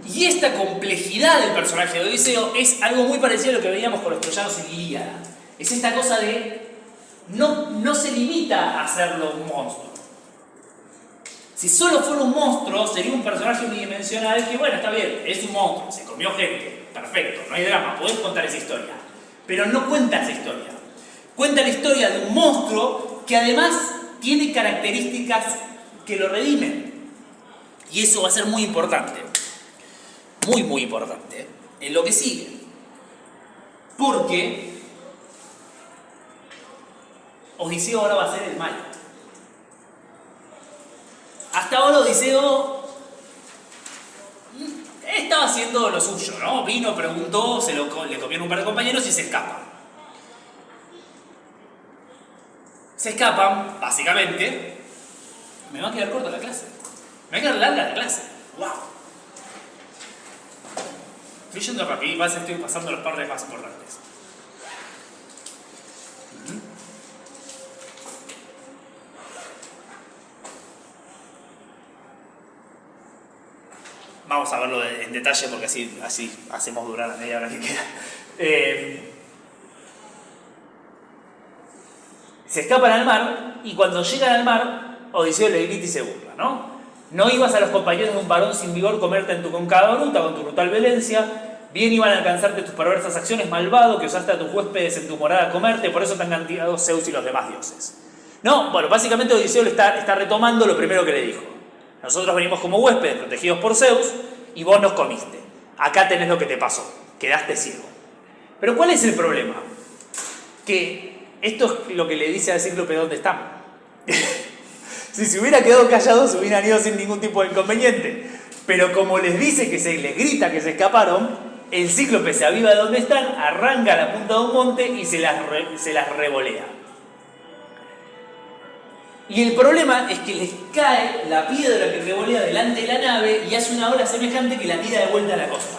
Y esta complejidad del personaje de Odiseo es algo muy parecido a lo que veíamos con los troyanos en Ilíada. Es esta cosa de no se limita a hacerlo un monstruo. Si solo fuera un monstruo, sería un personaje unidimensional que, bueno, está bien, es un monstruo, se comió gente, perfecto, no hay drama, podés contar esa historia. Pero no cuenta esa historia. Cuenta la historia de un monstruo que además tiene características que lo redimen. Y eso va a ser muy importante. Muy, muy importante en lo que sigue. Porque Odiseo ahora va a ser el malo. Hasta ahora Odiseo estaba haciendo lo suyo, ¿no? Vino, preguntó, le comieron un par de compañeros y se escapan. Se escapan, básicamente. Me va a quedar corta la clase. Me va a quedar larga la clase. ¡Wow! Estoy yendo rápido y estoy pasando los partes más importantes. Vamos a verlo en detalle porque así hacemos durar la media hora que queda. Se escapan al mar y cuando llegan al mar, Odiseo le grita y se burla, ¿no? No ibas a los compañeros de un varón sin vigor comerte en tu concava bruta con tu brutal violencia. Bien iban a alcanzarte tus perversas acciones, malvado, que usaste a tus huéspedes en tu morada a comerte, por eso te han castigado Zeus y los demás dioses. No, bueno, básicamente Odiseo le está retomando lo primero que le dijo. Nosotros venimos como huéspedes protegidos por Zeus y vos nos comiste. Acá tenés lo que te pasó, quedaste ciego. Pero ¿cuál es el problema? Que esto es lo que le dice al Cíclope dónde están. Si se hubiera quedado callado, se hubieran ido sin ningún tipo de inconveniente. Pero como les dice que les grita que se escaparon, el Cíclope se aviva de donde están, arranca a la punta de un monte y se las revolea. Y el problema es que les cae la piedra que revolea delante de la nave y hace una ola semejante que la tira de vuelta a la costa.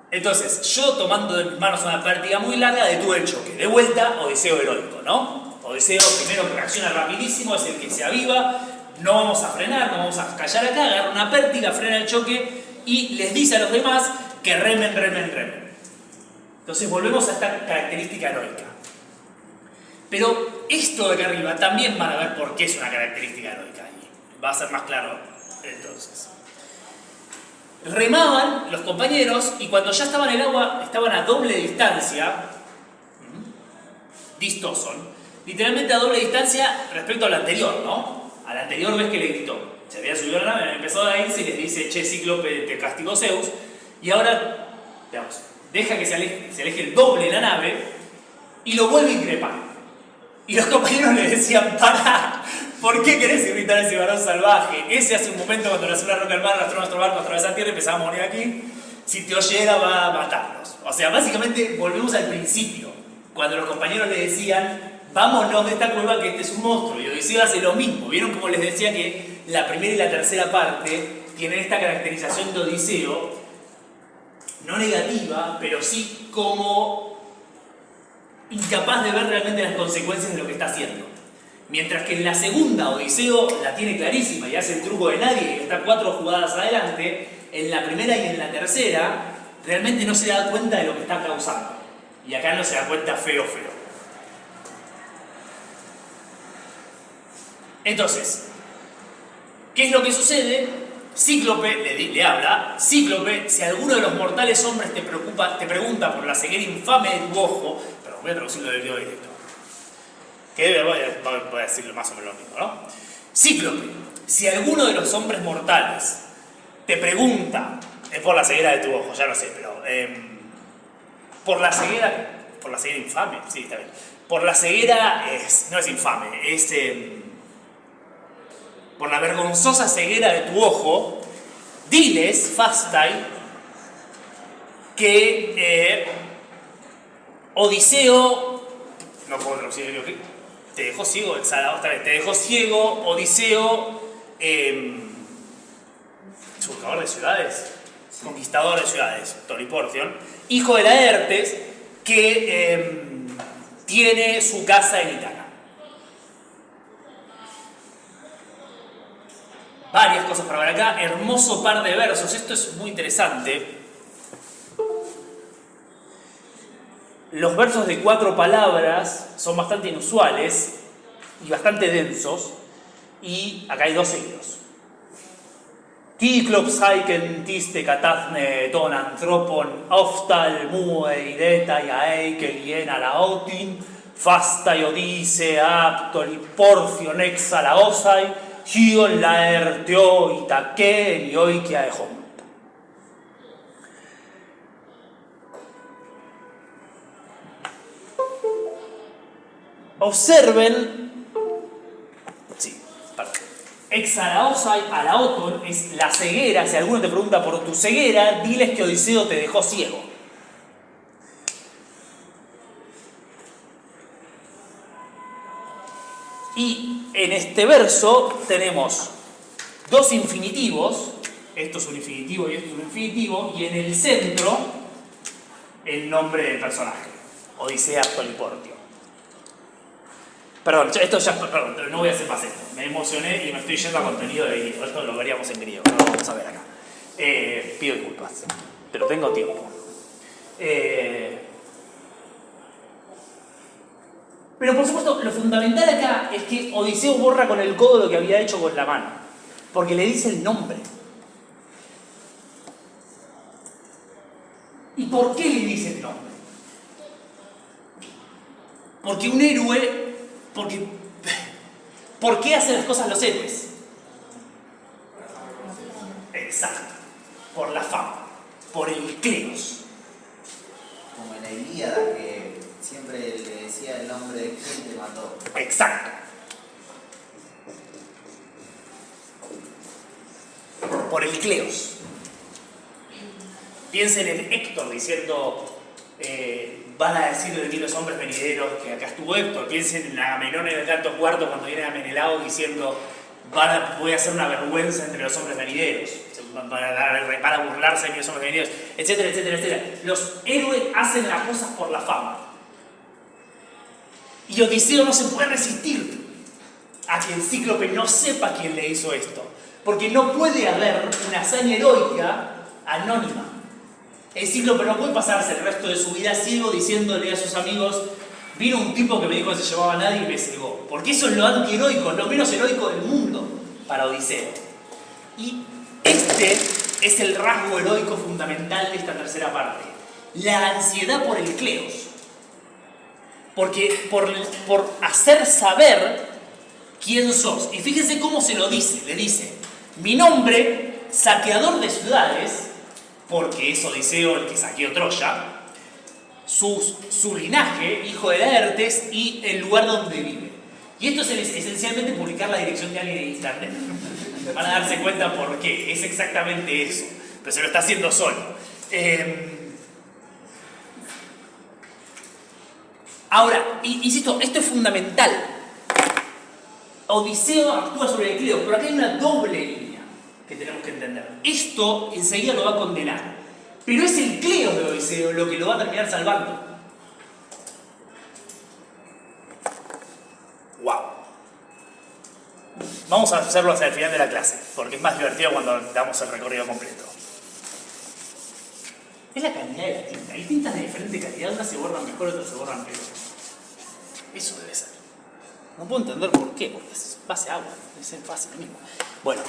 Entonces, yo tomando en mis manos una pértiga muy larga, detuve el choque. De vuelta, Odiseo heroico, ¿no? Odiseo primero que reacciona rapidísimo, es el que se aviva, no vamos a frenar, no vamos a callar acá, agarra una pértiga, frena el choque y les dice a los demás que remen, remen, remen. Entonces volvemos a esta característica heroica. Pero esto de acá arriba también van a ver por qué es una característica heroica. Y va a ser más claro entonces. Remaban los compañeros y cuando ya estaban en el agua, estaban a doble distancia, distos son, literalmente a doble distancia respecto al anterior, ¿no? Al anterior ves que le gritó. Se había subido a la nave, empezó a irse y les dice, che, Cíclope, te castigó Zeus. Y ahora, veamos, deja que se aleje el doble de la nave y lo vuelve a increpar. Y los compañeros le decían, pará, ¿por qué querés irritar a ese varón salvaje? Ese hace un momento cuando lanzó una roca al mar, arrastró nuestro barco, atravesó la tierra y empezamos a morir aquí. Si te oyera va a matarnos. O sea, básicamente volvemos al principio, cuando los compañeros le decían, vámonos de esta cueva que este es un monstruo. Y Odiseo hace lo mismo. ¿Vieron cómo les decía que la primera y la tercera parte tienen esta caracterización de Odiseo, no negativa, pero sí como incapaz de ver realmente las consecuencias de lo que está haciendo? Mientras que en la segunda Odiseo la tiene clarísima y hace el truco de nadie y está 4 jugadas adelante, en la primera y en la tercera realmente no se da cuenta de lo que está causando. Y acá no se da cuenta feo. Entonces, ¿qué es lo que sucede? Cíclope le habla, Cíclope, si alguno de los mortales hombres te pregunta por la ceguera infame de tu ojo, pero voy a traducirlo del video directo, que voy a decirlo más o menos lo mismo, ¿no? Cíclope, si alguno de los hombres mortales te pregunta, es por la ceguera de tu ojo, ya lo sé, pero por la ceguera infame, sí, está bien. Por la ceguera no es infame, es por la vergonzosa ceguera de tu ojo, diles, Fastai, que Odiseo, no puedo traducir, te dejó ciego, otra vez, te dejó ciego, Odiseo, buscador de ciudades, conquistador de ciudades, Toriporción, hijo de Laertes, que tiene su casa en Ítaca. Varias cosas para ver acá, hermoso par de versos, esto es muy interesante. Los versos de 4 palabras son bastante inusuales y bastante densos, y acá hay 2 seguidos. Tíclops haiken tiste catazne ton anthropon oftal mue ideta y aeikel alaotin fasta y odise aptoli porcion exa la osai hion laerteo itaque y oikia ejom. Observen, sí, perdón. Exalaosai alaoton es la ceguera. Si alguno te pregunta por tu ceguera, diles que Odiseo te dejó ciego. Y en este verso tenemos 2 infinitivos, esto es un infinitivo y esto es un infinitivo, y en el centro el nombre del personaje, Odisea Poliportio. Perdón, no voy a hacer más esto. Me emocioné y me estoy yendo a contenido de griego. Esto lo veríamos en griego, no lo vamos a ver acá. Pido disculpas, pero tengo tiempo. Pero por supuesto, lo fundamental acá es que Odiseo borra con el codo lo que había hecho con la mano, porque le dice el nombre. ¿Y por qué le dice el nombre? Porque un héroe... ¿Por qué hacen las cosas los héroes? Exacto. Por la fama. Por el cleos. Como en la Ilíada, que siempre le decía el nombre de quién te mató. Exacto. Por el cleos. Piensen en Héctor diciendo... van a decir de mí los hombres venideros que acá estuvo Héctor. Piensen en Agamenón en el canto cuarto cuando viene a Menelao diciendo voy a hacer una vergüenza entre los hombres venideros, para burlarse de los hombres venideros, etcétera, etcétera, etcétera. Los héroes hacen las cosas por la fama. Y Odiseo no se puede resistir a que el Cíclope no sepa quién le hizo esto, porque no puede haber una hazaña heroica anónima. El Cíclope no puede pasarse el resto de su vida ciego diciéndole a sus amigos: vino un tipo que me dijo que se llevaba a nadie y me cegó. Porque eso es lo antiheroico, lo menos heroico del mundo para Odiseo. Y este es el rasgo heroico fundamental de esta tercera parte. La ansiedad por el cleos. Porque por hacer saber quién sos. Y fíjense cómo se lo dice. Le dice: mi nombre, saqueador de ciudades, porque es Odiseo el que saqueó Troya, su linaje, hijo de Laertes, y el lugar donde vive. Y esto es esencialmente publicar la dirección de alguien en internet. Van a darse cuenta por qué. Es exactamente eso. Pero se lo está haciendo solo. Ahora, insisto, esto es fundamental. Odiseo actúa sobre el cleo, pero acá hay una doble línea que tenemos que entender. Esto enseguida lo va a condenar, pero es el cleo de Odiseo lo que lo va a terminar salvando. ¡Wow! Vamos a hacerlo hacia el final de la clase, porque es más divertido cuando damos el recorrido completo. Es la calidad de la tinta. Hay tintas de diferente calidad, unas se borran mejor, otras se borran peor. Eso debe ser. No puedo entender por qué, porque es base agua, es fácil lo mismo. Bueno.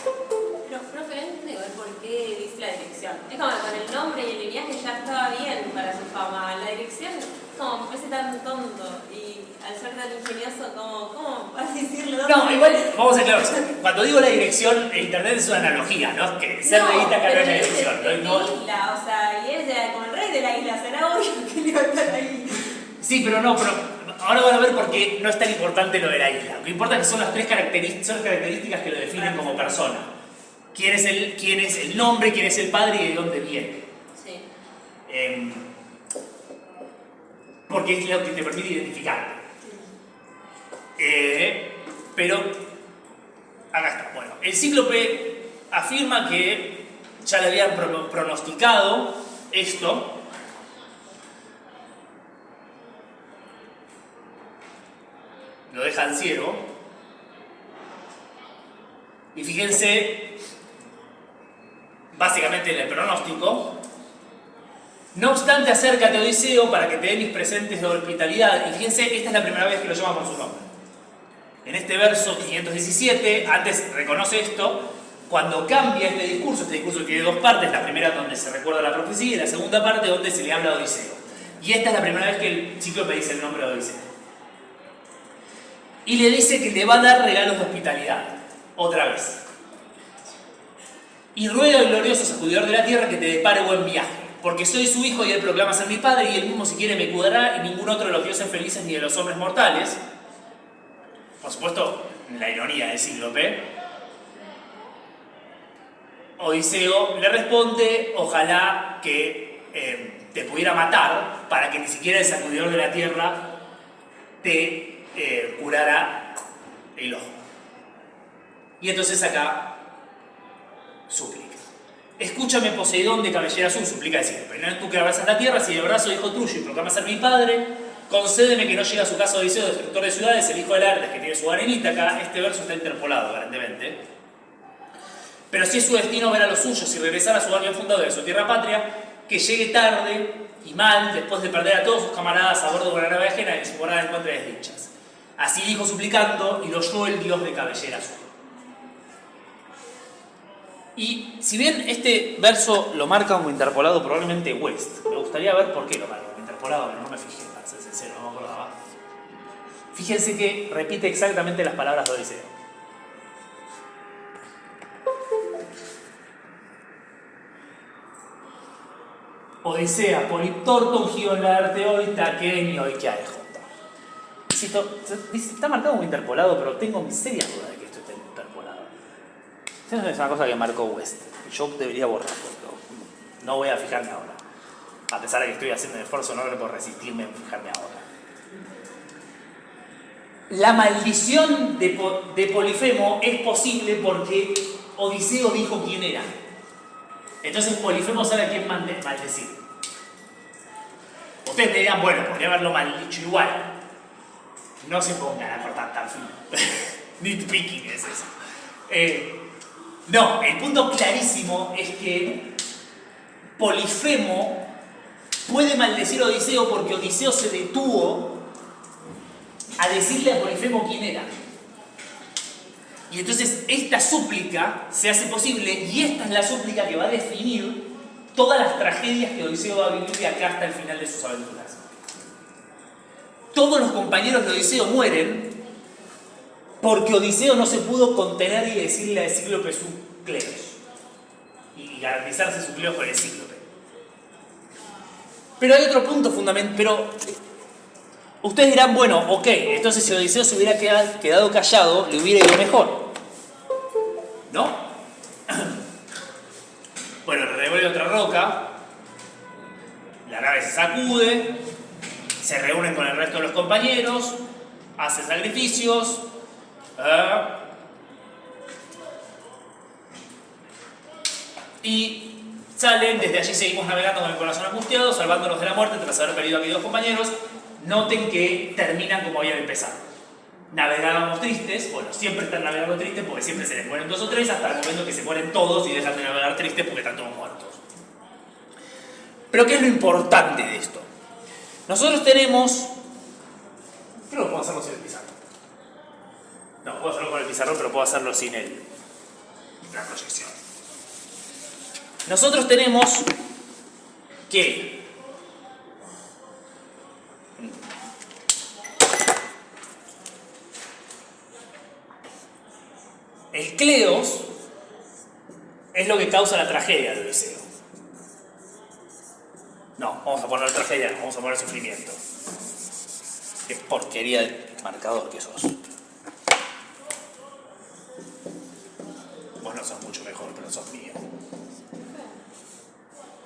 Pero, profe, no entiendo por qué dice la dirección. Es como que con el nombre y el linaje ya estaba bien para su fama. La dirección, como, me parece tan tonto. Y al ser de tan ingenioso como vas a decirlo. No, igual, vamos a ser claros. Cuando digo la dirección, el internet es una analogía, ¿no? Que ser de Ítaca no es la dirección. Es ¿no? de isla, o sea, y él ya como el rey de la isla, será obvio que le va a estar ahí. Sí, pero ahora van a ver por qué no es tan importante lo de la isla. Lo que importa es que son las características que lo definen como persona. Quién es el nombre, quién es el padre y de dónde viene. Sí. Porque es lo que te permite identificarte. Pero, acá está. Bueno, el cíclope afirma que ya le habían pronosticado esto. Lo dejan ciego. Y fíjense, básicamente en el pronóstico. No obstante, acércate, Odiseo, para que te dé mis presentes de hospitalidad. Y fíjense, esta es la primera vez que lo llama por su nombre. En este verso 517, antes reconoce esto, cuando cambia este discurso tiene dos partes, la primera donde se recuerda la profecía y la segunda parte donde se le habla a Odiseo. Y esta es la primera vez que el cíclope dice el nombre de Odiseo. Y le dice que le va a dar regalos de hospitalidad, otra vez. Y ruega al glorioso sacudidor de la tierra que te depare buen viaje, porque soy su hijo y él proclama ser mi padre, y él mismo si quiere me cuidará, y ningún otro de los dioses felices ni de los hombres mortales. Por supuesto, la ironía del cíclope. Odiseo le responde, ojalá que te pudiera matar, para que ni siquiera el sacudidor de la tierra te curara el ojo. Y entonces acá suplica. Escúchame, Poseidón de cabellera azul, suplica el cíclope. No es tú que abrazas la tierra, si de brazo hijo tuyo y proclama ser mi padre, concédeme que no llegue a su casa Odiseo, destructor de ciudades, el hijo de Laertes, que tiene su hogar en Ítaca. Este verso está interpolado, aparentemente. Pero si es su destino ver a los suyos y regresar a su hogar bien fundado de su tierra patria, que llegue tarde y mal, después de perder a todos sus camaradas a bordo de una nave ajena y su morada encuentre desdichas. Así dijo suplicando, y lo oyó el dios de cabellera azul. Y si bien este verso lo marca como interpolado probablemente West, me gustaría ver por qué lo marca como interpolado, pero no me fijé, para ser sincero, no me acordaba. Fíjense que repite exactamente las palabras de Odiseo. Odisea, poliptorton, giolaarteoita, kenio y kiaejota. Está marcado como interpolado, pero tengo mis serias dudas de que esto esté interpolado. Esa es una cosa que marcó West. Yo debería borrarlo, pero no voy a fijarme ahora. A pesar de que estoy haciendo un esfuerzo enorme por resistirme a fijarme ahora. La maldición de Polifemo es posible porque Odiseo dijo quién era. Entonces Polifemo sabe a quién maldecir. Ustedes me dirán, bueno, podría haberlo maldicho igual. No se pongan a cortar tan fino. Nitpicking es eso. No, el punto clarísimo es que Polifemo puede maldecir a Odiseo porque Odiseo se detuvo a decirle a Polifemo quién era. Y entonces esta súplica se hace posible y esta es la súplica que va a definir todas las tragedias que Odiseo va a vivir de acá hasta el final de sus aventuras. Todos los compañeros de Odiseo mueren porque Odiseo no se pudo contener y decirle al cíclope su cleos y garantizarse su cleos con el cíclope. Pero hay otro punto fundamental. Pero ustedes dirán, bueno, ok, entonces si Odiseo se hubiera quedado callado, le hubiera ido mejor. ¿No? Bueno, le devuelve otra roca, la nave se sacude, se reúnen con el resto de los compañeros, hacen sacrificios, y salen. Desde allí seguimos navegando con el corazón angustiado, salvándonos de la muerte tras haber perdido a aquellos compañeros. Noten que terminan como habían empezado. Navegábamos tristes, bueno, siempre están navegando tristes porque siempre se les mueren 2 o 3 hasta el momento que se mueren todos y dejan de navegar tristes porque están todos muertos. Pero ¿qué es lo importante de esto? Nosotros tenemos... Creo que puedo hacerlo sin el pizarrón. No, puedo hacerlo con el pizarrón, pero puedo hacerlo sin la proyección. Nosotros tenemos que el Cleos es lo que causa la tragedia de Odiseo. No, vamos a poner tragedia, no, vamos a poner sufrimiento. Qué porquería de marcador que sos. Vos no sos mucho mejor, pero sos mío.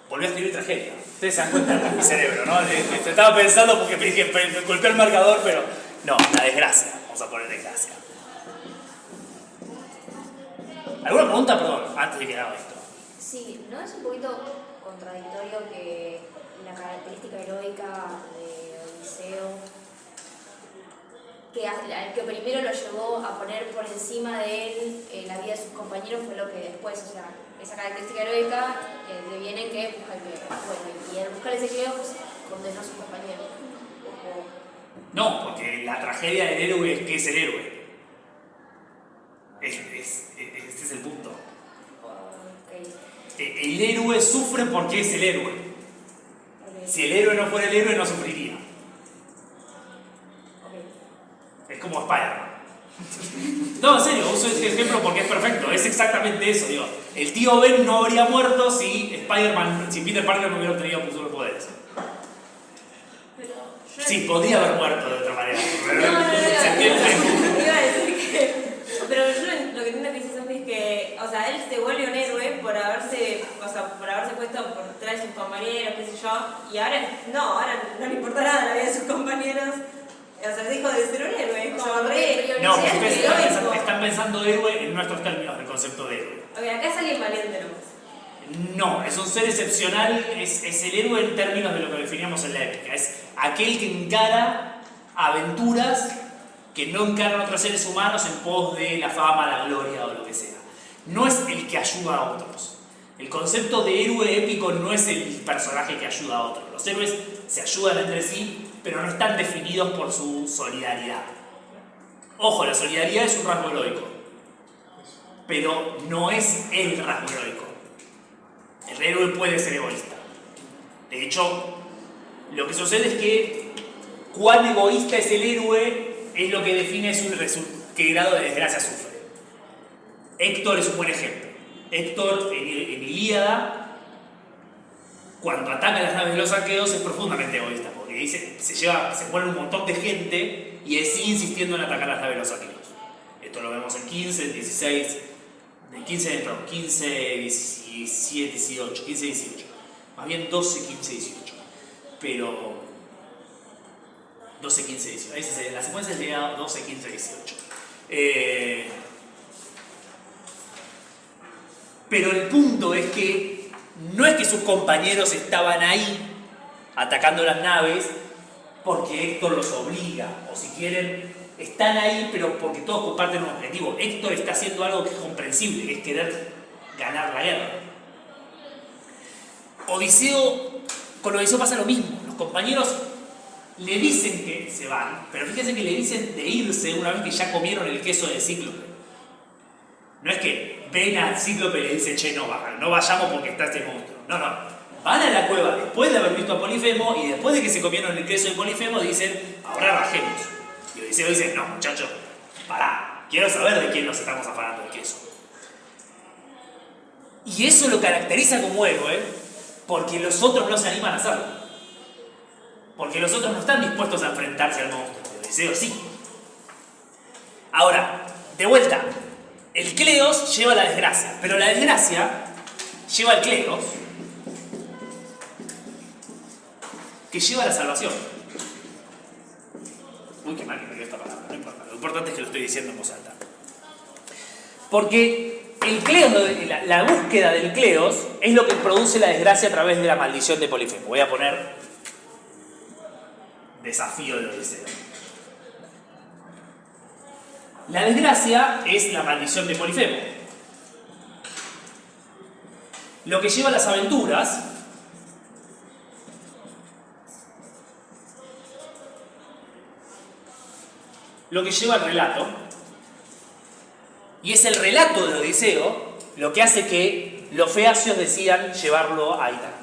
Volví a escribir tragedia. Ustedes se dan cuenta de mi cerebro, ¿no? Estaba pensando porque me dije, me golpeé el marcador, pero no, la desgracia. Vamos a poner desgracia. ¿Alguna pregunta? Perdón, antes de que haga esto. Sí, ¿no es un poquito contradictorio que la característica heroica de Odiseo, que primero lo llevó a poner por encima de él la vida de sus compañeros, fue lo que después, o sea, esa característica heroica le viene que busca el que, bueno, y al buscar ese que pues, condenó a sus compañeros? No, porque la tragedia del héroe es que es el héroe. Ese es el punto. Okay. El héroe sufre porque es el héroe. Okay. Si el héroe no fuera el héroe, no sufriría. Okay. Es como Spider-Man. No, en serio, uso este ejemplo porque es perfecto. Es exactamente eso, digo. El tío Ben no habría muerto si Peter Parker no hubiera obtenido superpoderes. Pero yo Sí, podría haber muerto de otra manera. No. ¿Se entiende? Iba a decir que. Pero yo lo que entiendo que dice Sofi es que, o sea, él se vuelve un héroe por haberse puesto por detrás de sus compañeros, qué sé yo, y ahora no le importa nada la vida de sus compañeros. O sea, dijo de ser un héroe, es como re. No, porque es ustedes heroico. están pensando héroe en nuestros términos del concepto de héroe. Ok, acá es alguien valiente nomás. No, es un ser excepcional, es el héroe en términos de lo que definíamos en la épica. Es aquel que encara aventuras que no encaran otros seres humanos en pos de la fama, la gloria o lo que sea. No es el que ayuda a otros. El concepto de héroe épico no es el personaje que ayuda a otros. Los héroes se ayudan entre sí, pero no están definidos por su solidaridad. Ojo, la solidaridad es un rasgo heroico, pero no es el rasgo heroico. El héroe puede ser egoísta. De hecho, lo que sucede es que cuán egoísta es el héroe es lo que define qué grado de desgracia sufre. Héctor es un buen ejemplo. Héctor en Ilíada, cuando ataca las naves de los aqueos, es profundamente egoísta, porque dice, se pone un montón de gente y él sigue insistiendo en atacar las naves de los aqueos. Esto lo vemos en 15, 16, 15, 17, 18, 15, 18. Más bien 12, 15, 18. Pero 12, 15, 18. La secuencia sería 12, 15, 18. Pero el punto es que no es que sus compañeros estaban ahí atacando las naves porque Héctor los obliga, o si quieren, están ahí pero porque todos comparten un objetivo. Héctor está haciendo algo que es comprensible, que es querer ganar la guerra. Con Odiseo pasa lo mismo. Los compañeros le dicen que se van, pero fíjense que le dicen de irse una vez que ya comieron el queso de Cíclope. No es que ven al Cíclope y le dicen, che, no vayamos porque está este monstruo. No. Van a la cueva después de haber visto a Polifemo y después de que se comieron el queso de Polifemo dicen, ahora rajemos. Y Odiseo dice, no, muchachos, pará, quiero saber de quién nos estamos afanando el queso. Y eso lo caracteriza como héroe porque los otros no se animan a hacerlo. Porque los otros no están dispuestos a enfrentarse al monstruo. Odiseo sí. Ahora, de vuelta, el Cleos lleva la desgracia, pero la desgracia lleva al Cleos, que lleva la salvación. Uy, qué mal que me dio esta palabra, no importa. Lo importante es que lo estoy diciendo en voz alta. Porque el Cleos, la búsqueda del Cleos es lo que produce la desgracia a través de la maldición de Polifemo. Voy a poner desafío de Odiseo. La desgracia es la maldición de Polifemo. Lo que lleva a las aventuras lo que lleva al relato, y es el relato de Odiseo lo que hace que los feacios decidan llevarlo a Ítalo.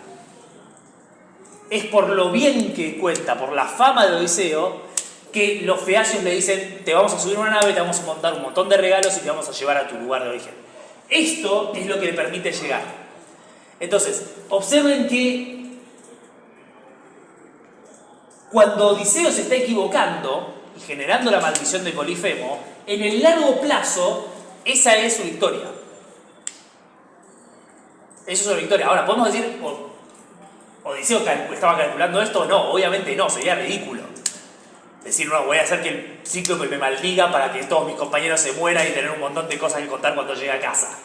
Es por lo bien que cuenta, por la fama de Odiseo, que los feacios le dicen, te vamos a subir a una nave, te vamos a montar un montón de regalos y te vamos a llevar a tu lugar de origen. Esto es lo que le permite llegar. Entonces, observen que cuando Odiseo se está equivocando y generando la maldición de Polifemo, en el largo plazo, esa es su victoria. Eso es una victoria. Ahora, ¿podemos decir, Odiseo estaba calculando esto? No, obviamente no, sería ridículo. Decir, no, voy a hacer que el Cíclope me maldiga para que todos mis compañeros se mueran y tener un montón de cosas que contar cuando llegue a casa.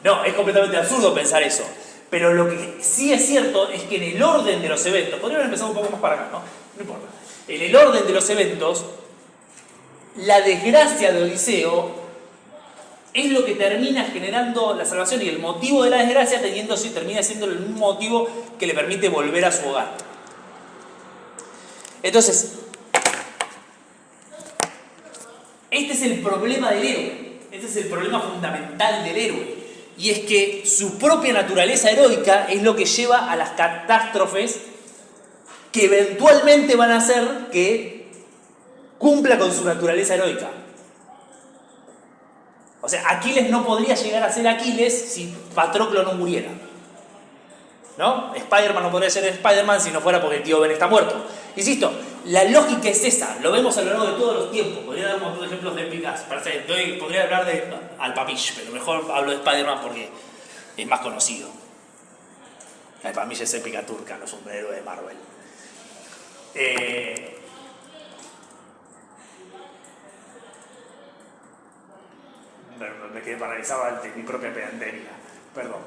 No, es completamente absurdo pensar eso. Pero lo que sí es cierto es que en el orden de los eventos, podríamos empezar un poco más para acá, ¿no? No importa. En el orden de los eventos, la desgracia de Odiseo es lo que termina generando la salvación, y el motivo de la desgracia termina siendo el mismo motivo que le permite volver a su hogar. Entonces, este es el problema del héroe, este es el problema fundamental del héroe, y es que su propia naturaleza heroica es lo que lleva a las catástrofes que eventualmente van a hacer que cumpla con su naturaleza heroica. O sea, Aquiles no podría llegar a ser Aquiles si Patroclo no muriera, ¿no? Spider-Man no podría ser Spider-Man si no fuera porque el tío Ben está muerto. Insisto, la lógica es esa, lo vemos a lo largo de todos los tiempos. Podría dar un montón de ejemplos de épicas. Podría hablar de Alpapish, pero mejor hablo de Spider-Man porque es más conocido. Alpapish es épica turca, no es un héroe de Marvel. Me quedé paralizado ante mi propia pedantería. Perdón.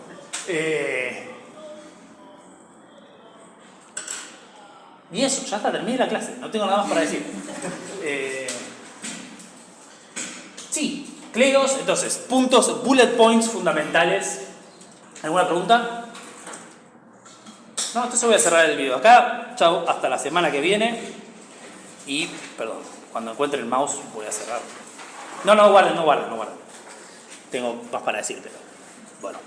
Y eso, ya está, terminé la clase. No tengo nada más para decir. Sí, Cleos, entonces, puntos, bullet points fundamentales. ¿Alguna pregunta? No, entonces voy a cerrar el video acá. Chao, hasta la semana que viene. Y, perdón, cuando encuentre el mouse voy a cerrar. No guarden. Tengo más para decir, pero bueno.